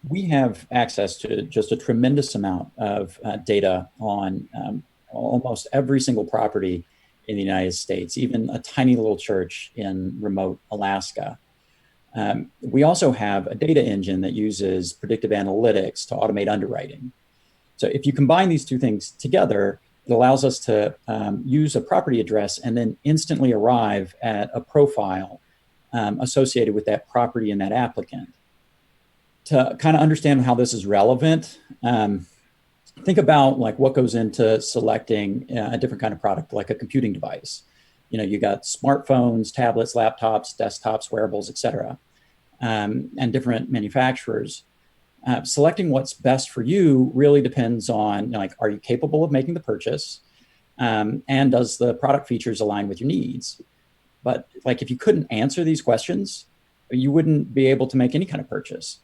we have access to just a tremendous amount of data on almost every single property in the United States, even a tiny little church in remote Alaska. We also have a data engine that uses predictive analytics to automate underwriting. So if you combine these two things together, it allows us to use a property address and then instantly arrive at a profile associated with that property and that applicant. To kind of understand how this is relevant, think about like what goes into selecting a different kind of product, like a computing device. You know, you got smartphones, tablets, laptops, desktops, wearables, et cetera, and different manufacturers. Selecting what's best for you really depends on, like, are you capable of making the purchase? And does the product features align with your needs? But like, if you couldn't answer these questions, you wouldn't be able to make any kind of purchase.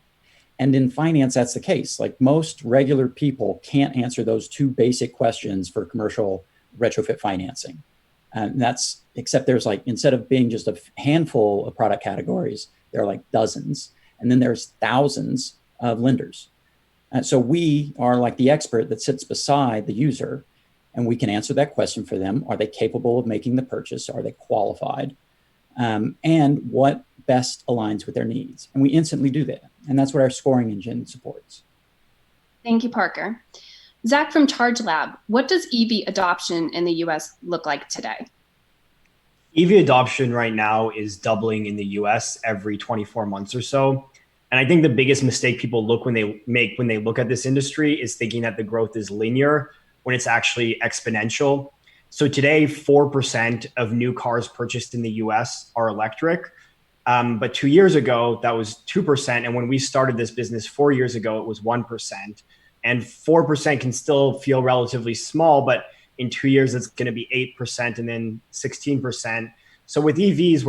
And in finance, that's the case. Like, most regular people can't answer those two basic questions for commercial retrofit financing. And that's, except there's like, instead of being just a handful of product categories, there are like dozens. And then there's thousands of lenders. So we are like the expert that sits beside the user, and we can answer that question for them. Are they capable of making the purchase? Are they qualified? And what best aligns with their needs? And we instantly do that. And that's what our scoring engine supports. Thank you, Parker. Zach from ChargeLab, what does EV adoption in the US look like today? EV adoption right now is doubling in the US every 24 months or so. And I think the biggest mistake people when they look at this industry is thinking that the growth is linear when it's actually exponential. So today, 4% of new cars purchased in the US are electric. But 2 years ago, that was 2%. And when we started this business 4 years ago, it was 1%. And 4% can still feel relatively small, but in 2 years, it's going to be 8% and then 16%. So with EVs,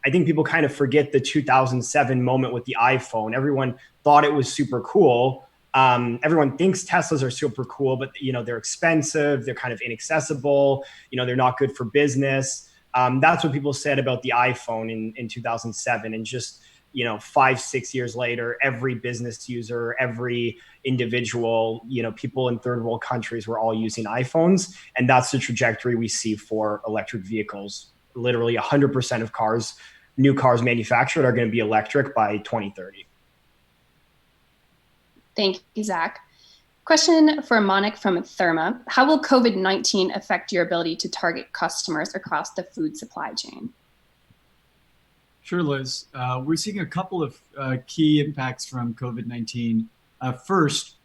I think people kind of forget the 2007 moment with the iPhone. Everyone thought it was super cool. Everyone thinks Teslas are super cool, but they're expensive. They're kind of inaccessible. They're not good for business. That's what people said about the iPhone in 2007. And just 5-6 years later, every business user, every individual, people in third world countries were all using iPhones. And that's the trajectory we see for electric vehicles. Literally 100% of new cars manufactured are going to be electric by 2030. Thank you, Zach. Question for Monik from Therma. How will COVID-19 affect your ability to target customers across the food supply chain? Sure, Liz. We're seeing a couple of key impacts from COVID-19. First,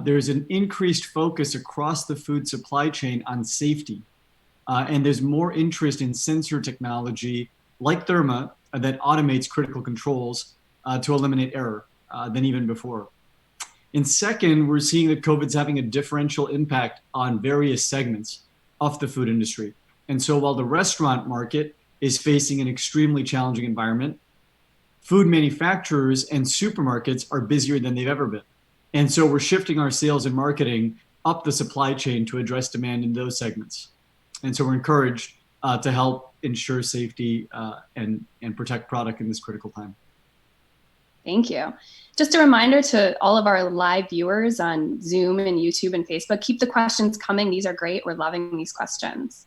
there's an increased focus across the food supply chain on safety. And there's more interest in sensor technology like Therma that automates critical controls to eliminate error than even before. And second, we're seeing that COVID's having a differential impact on various segments of the food industry. And so while the restaurant market is facing an extremely challenging environment, food manufacturers and supermarkets are busier than they've ever been. And so we're shifting our sales and marketing up the supply chain to address demand in those segments. And so we're encouraged to help ensure safety and protect product in this critical time. Thank you. Just a reminder to all of our live viewers on Zoom and YouTube and Facebook, keep the questions coming. These are great. We're loving these questions.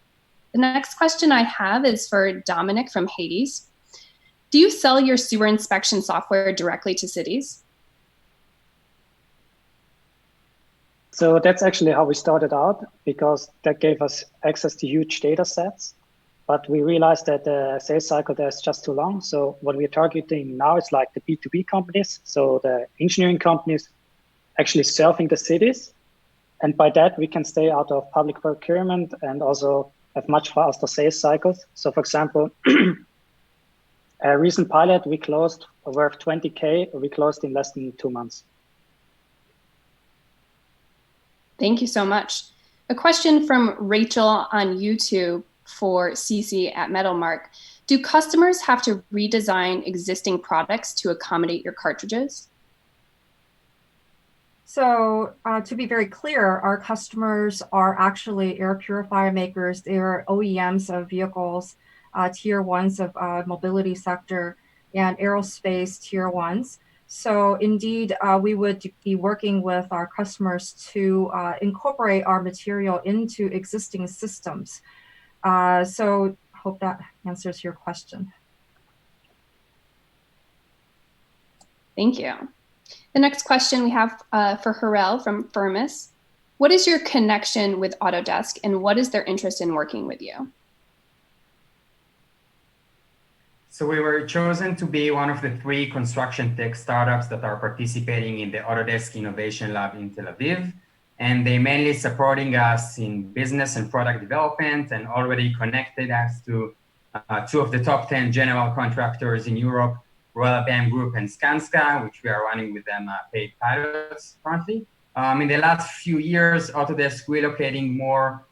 The next question I have is for Dominik from Hades. Do you sell your sewer inspection software directly to cities? So that's actually how we started out, because that gave us access to huge data sets. But we realized that the sales cycle there is just too long. So what we're targeting now is like the B2B companies. So the engineering companies actually serving the cities. And by that, we can stay out of public procurement and also have much faster sales cycles. So for example, a recent pilot we closed worth 20K, we closed in less than 2 months. Thank you so much. A question from Rachel on YouTube for CC at Metalmark. Do customers have to redesign existing products to accommodate your cartridges? So to be very clear, our customers are actually air purifier makers. They are OEMs of vehicles, tier ones of mobility sector, and aerospace tier ones. So indeed, we would be working with our customers to incorporate our material into existing systems. So hope that answers your question. Thank you. The next question we have for Harel from Firmus. What is your connection with Autodesk and what is their interest in working with you? So we were chosen to be one of the 3 construction tech startups that are participating in the Autodesk Innovation Lab in Tel Aviv. And they mainly supporting us in business and product development and already connected us to 2 of the top 10 general contractors in Europe, Royal BAM Group and Skanska, which we are running with them paid pilots currently. In the last few years, Autodesk relocating more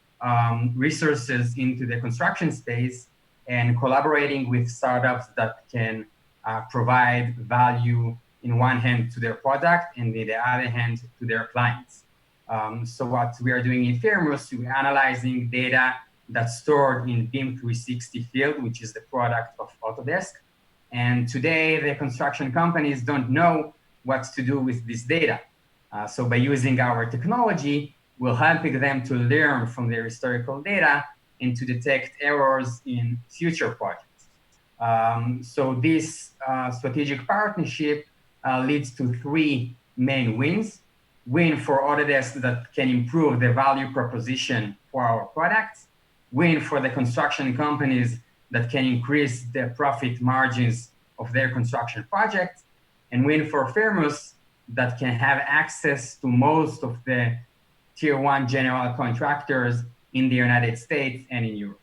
resources into the construction space and collaborating with startups that can provide value in one hand to their product and in the other hand to their clients. So what we are doing in Firmus, we're analyzing data that's stored in BIM 360 field, which is the product of Autodesk. And today, the construction companies don't know what to do with this data. So by using our technology, we're helping them to learn from their historical data and to detect errors in future projects. So this strategic partnership leads to 3 main wins. Win for Autodesk that can improve the value proposition for our products. Win for the construction companies that can increase the profit margins of their construction projects, and win for Firmus that can have access to most of the tier 1 general contractors in the United States and in Europe.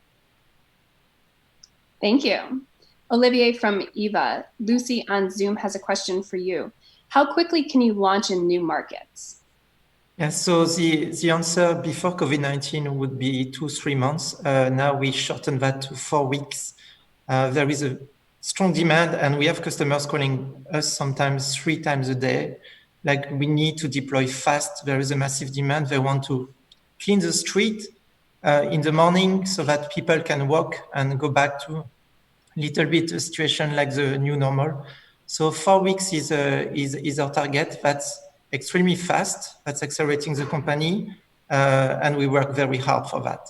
Thank you. Olivier from Eva, Lucy on Zoom has a question for you. How quickly can you launch in new markets? Yes, so the answer before COVID-19 would be 2-3 months. Now we shortened that to 4 weeks. There is a strong demand and we have customers calling us sometimes 3 times a day. Like we need to deploy fast. There is a massive demand. They want to clean the street in the morning so that people can walk and go back to a little bit a situation like the new normal. So 4 weeks is our target. That's extremely fast. That's accelerating the company. And we work very hard for that.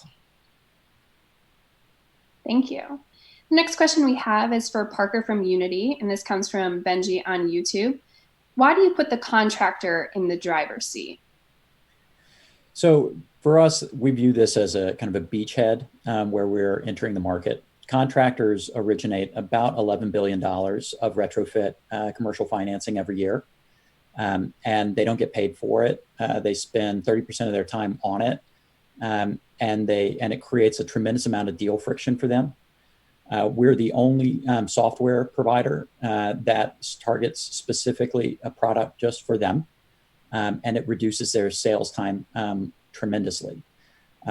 Thank you. The next question we have is for Parker from Unity, and this comes from Benji on YouTube. Why do you put the contractor in the driver's seat? So for us, we view this as a kind of a beachhead where we're entering the market. Contractors originate about $11 billion of retrofit commercial financing every year, and they don't get paid for it. They spend 30% of their time on it, and it creates a tremendous amount of deal friction for them. We're the only software provider that targets specifically a product just for them, and it reduces their sales time tremendously.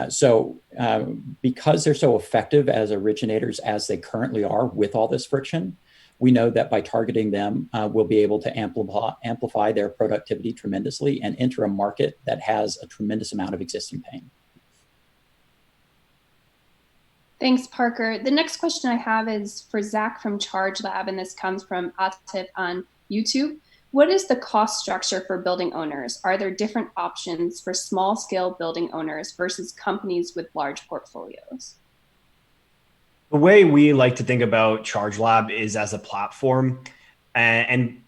So because they're so effective as originators as they currently are with all this friction, we know that by targeting them, we'll be able to amplify their productivity tremendously and enter a market that has a tremendous amount of existing pain. Thanks, Parker. The next question I have is for Zach from ChargeLab, and this comes from Atif on YouTube. What is the cost structure for building owners? Are there different options for small-scale building owners versus companies with large portfolios? The way we like to think about ChargeLab is as a platform. And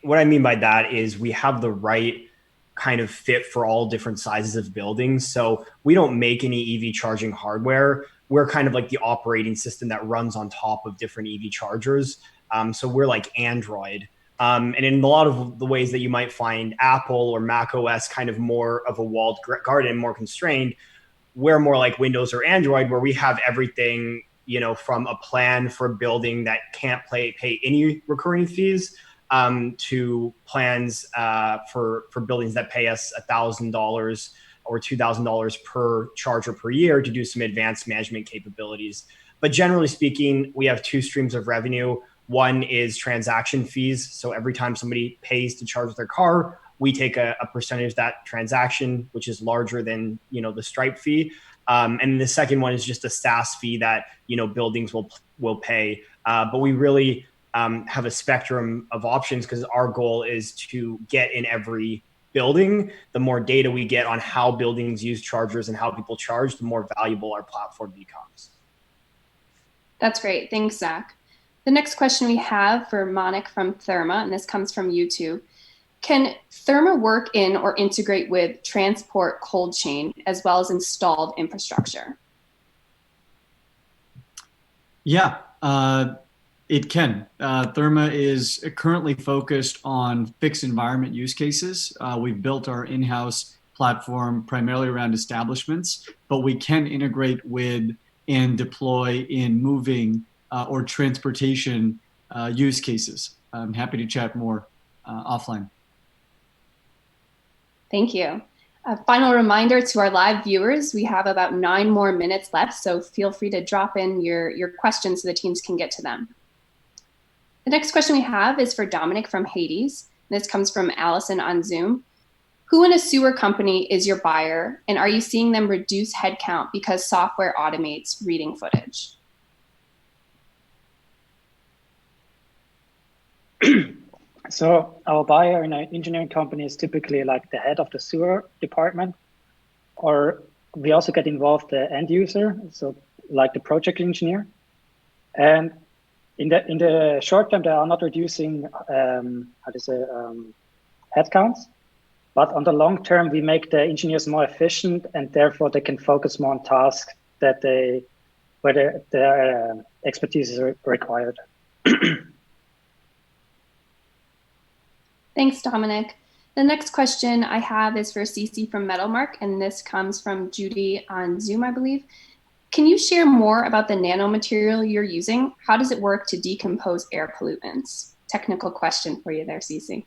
what I mean by that is we have the right kind of fit for all different sizes of buildings. So we don't make any EV charging hardware. We're kind of like the operating system that runs on top of different EV chargers. So we're like Android. And in a lot of the ways that you might find Apple or Mac OS kind of more of a walled garden, more constrained, we're more like Windows or Android, where we have everything, from a plan for a building that can't pay any recurring fees, to plans for buildings that pay us $1,000 or $2,000 per charger per year to do some advanced management capabilities. But generally speaking, we have two streams of revenue. One is transaction fees. So every time somebody pays to charge their car, we take a percentage of that transaction, which is larger than the Stripe fee. And the second one is just a SaaS fee that buildings will pay. But we really have a spectrum of options because our goal is to get in every building. The more data we get on how buildings use chargers and how people charge, the more valuable our platform becomes. That's great. Thanks, Zach. The next question we have for Monik from Therma, and this comes from YouTube. Can Therma work in or integrate with transport cold chain as well as installed infrastructure? Yeah, it can. Therma is currently focused on fixed environment use cases. We've built our in-house platform primarily around establishments, but we can integrate with and deploy in moving or transportation use cases. I'm happy to chat more offline. Thank you. A final reminder to our live viewers, we have about 9 more minutes left, so feel free to drop in your questions so the teams can get to them. The next question we have is for Dominik from Hades. This comes from Allison on Zoom. Who in a sewer company is your buyer, and are you seeing them reduce headcount because software automates reading footage? So our buyer in an engineering company is typically like the head of the sewer department, or we also get involved the end user, so like the project engineer. And in the short term, they are not reducing headcounts, but on the long term, we make the engineers more efficient, and therefore they can focus more on tasks where their expertise is required. Thanks, Dominik. The next question I have is for Cece from Metalmark, and this comes from Judy on Zoom, I believe. Can you share more about the nanomaterial you're using? How does it work to decompose air pollutants? Technical question for you there, Cece.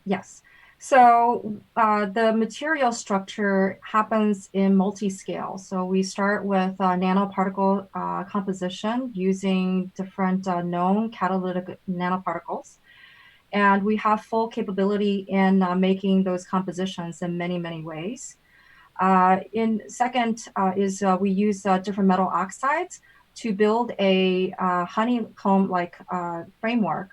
Yes. So the material structure happens in multi-scale. So we start with nanoparticle composition using different known catalytic nanoparticles. And we have full capability in making those compositions in many, many ways. In second is we use different metal oxides to build a honeycomb-like framework.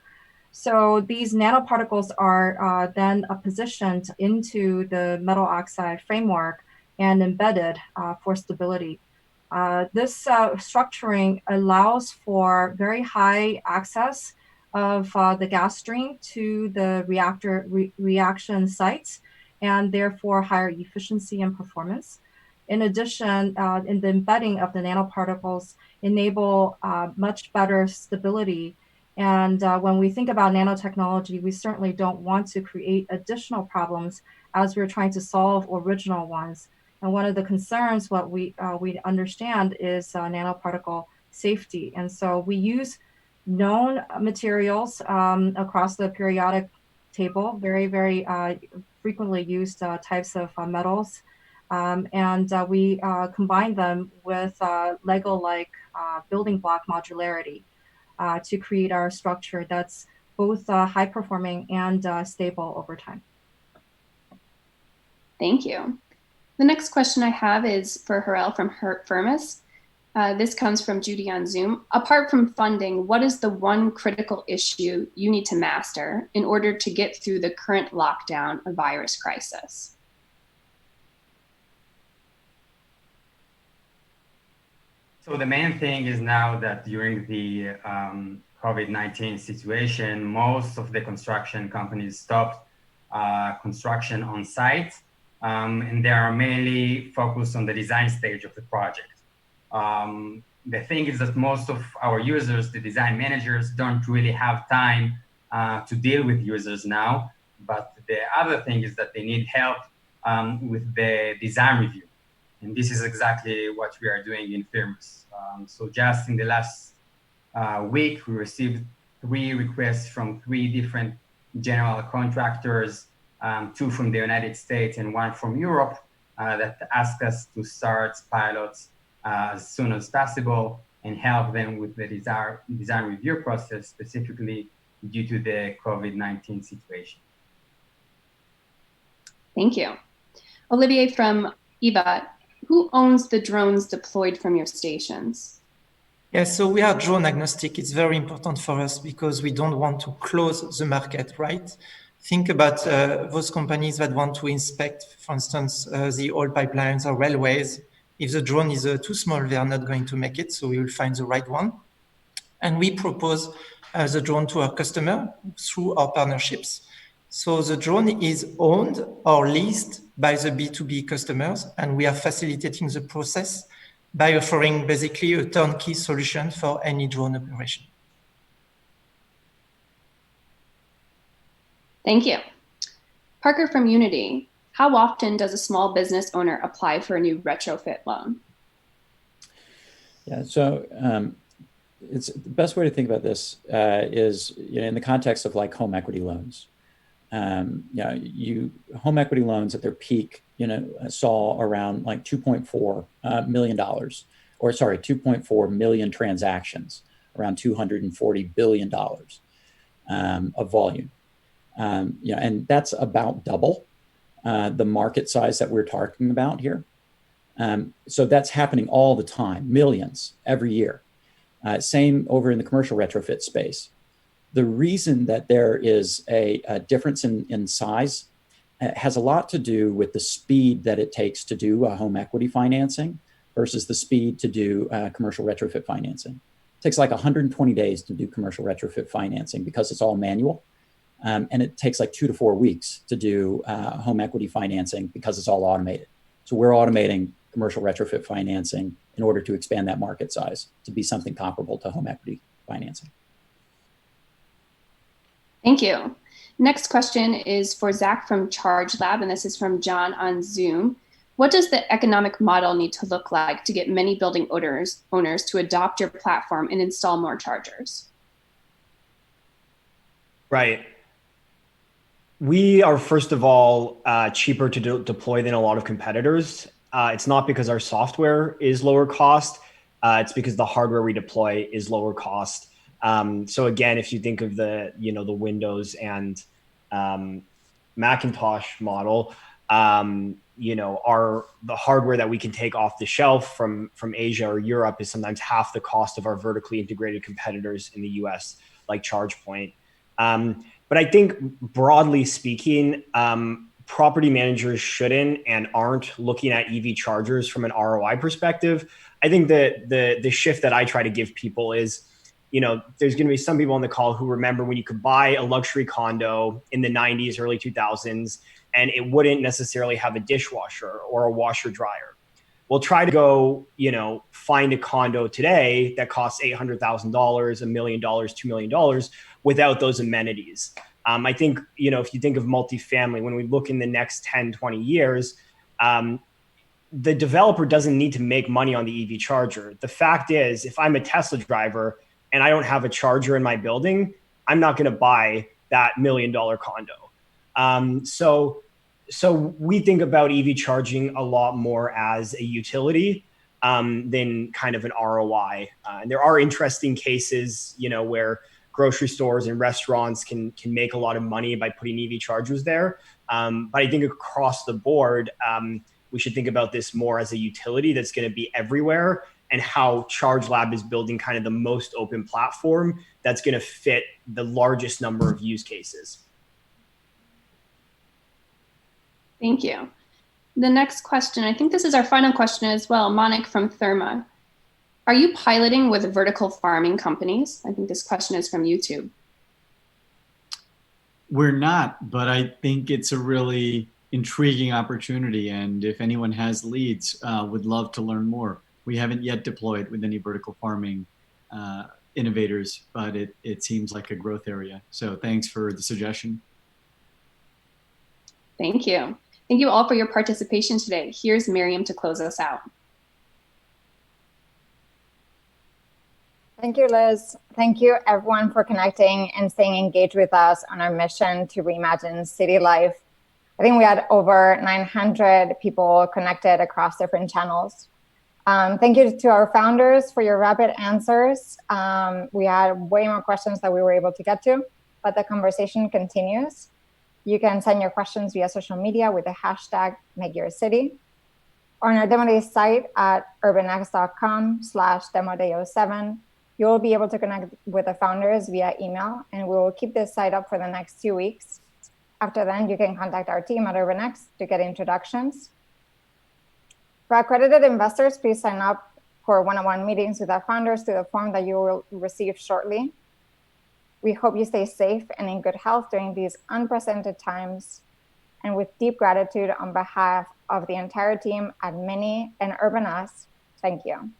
So these nanoparticles are then positioned into the metal oxide framework and embedded for stability. This structuring allows for very high access of the gas stream to the reactor reaction sites, and therefore higher efficiency and performance. In addition, in the embedding of the nanoparticles enable much better stability. And when we think about nanotechnology, we certainly don't want to create additional problems as we're trying to solve original ones. And one of the concerns what we understand is nanoparticle safety. And so we use known materials across the periodic table, very, very frequently used types of metals. And we combine them with Lego-like building block modularity to create our structure that's both high performing and stable over time. Thank you. The next question I have is for Harel from Firmus. This comes from Judy on Zoom. Apart from funding, what is the one critical issue you need to master in order to get through the current lockdown or virus crisis? So the main thing is now that during the COVID-19 situation, most of the construction companies stopped construction on site, and they are mainly focused on the design stage of the project. the thing is that most of our users, the design managers, don't really have time to deal with users now. But the other thing is that they need help with the design review. And this is exactly what we are doing in Firmus. So just in the last week, we received 3 requests from 3 different general contractors, 2 from the United States and 1 from Europe, that asked us to start pilots as soon as possible and help them with the design review process, specifically due to the COVID-19 situation. Thank you. Olivier from EVA, who owns the drones deployed from your stations? Yeah, so we are drone agnostic. It's very important for us because we don't want to close the market, right? Think about those companies that want to inspect, for instance, the oil pipelines or railways. If the drone is too small, they are not going to make it, so we will find the right one. And we propose the drone to our customer through our partnerships. So the drone is owned or leased by the B2B customers, and we are facilitating the process by offering basically a turnkey solution for any drone operation. Thank you. Parker from Unity, how often does a small business owner apply for a new retrofit loan? Yeah, so it's the best way to think about this is in the context of like home equity loans. Home equity loans at their peak, saw around like $2.4 million, or sorry, 2.4 million transactions, around $240 billion of volume. And that's about double the market size that we're talking about here. So that's happening all the time, millions every year. Same over in the commercial retrofit space. The reason that there is a difference in size has a lot to do with the speed that it takes to do home equity financing versus the speed to do commercial retrofit financing. It takes like 120 days to do commercial retrofit financing because it's all manual. And it takes like 2 to 4 weeks to do home equity financing because it's all automated. So we're automating commercial retrofit financing in order to expand that market size to be something comparable to home equity financing. Thank you. Next question is for Zach from ChargeLab, and this is from John on Zoom. What does the economic model need to look like to get many building owners to adopt your platform and install more chargers? Right. We are, first of all, cheaper to deploy than a lot of competitors. It's not because our software is lower cost. It's because the hardware we deploy is lower cost. So again, if you think of the Windows and Macintosh model, the hardware that we can take off the shelf from Asia or Europe is sometimes half the cost of our vertically integrated competitors in the US, like ChargePoint. But I think broadly speaking, property managers shouldn't and aren't looking at EV chargers from an ROI perspective. I think that the shift that I try to give people is, there's going to be some people on the call who remember when you could buy a luxury condo in the 90s, early 2000s, and it wouldn't necessarily have a dishwasher or a washer dryer. We'll try to go, find a condo today that costs $800,000, $1 million, $2 million without those amenities. I think, if you think of multifamily, when we look in the next 10, 20 years, the developer doesn't need to make money on the EV charger. The fact is, if I'm a Tesla driver and I don't have a charger in my building, I'm not going to buy that $1 million condo. So we think about EV charging a lot more as a utility than kind of an ROI. And there are interesting cases, where grocery stores and restaurants can make a lot of money by putting EV chargers there. But I think across the board, we should think about this more as a utility that's going to be everywhere, and how ChargeLab is building kind of the most open platform that's going to fit the largest number of use cases. Thank you. The next question, I think this is our final question as well, Monik from Therma. Are you piloting with vertical farming companies? I think this question is from YouTube. We're not, but I think it's a really intriguing opportunity. And if anyone has leads, would love to learn more. we haven't yet deployed with any vertical farming innovators, but it seems like a growth area. So thanks for the suggestion. Thank you. Thank you all for your participation today. Here's Miriam to close us out. Thank you, Liz. Thank you, everyone, for connecting and staying engaged with us on our mission to reimagine city life. I think we had over 900 people connected across different channels. Thank you to our founders for your rapid answers. We had way more questions that we were able to get to, but the conversation continues. You can send your questions via social media with the hashtag MakeYourCity. On our Demo Day site at urbanx.com/demoday07, you will be able to connect with the founders via email, and we will keep this site up for the next 2 weeks. After then, you can contact our team at UrbanX to get introductions. For accredited investors, please sign up for one-on-one meetings with our founders through the form that you will receive shortly. We hope you stay safe and in good health during these unprecedented times. And with deep gratitude on behalf of the entire team at Mini and UrbanX, thank you.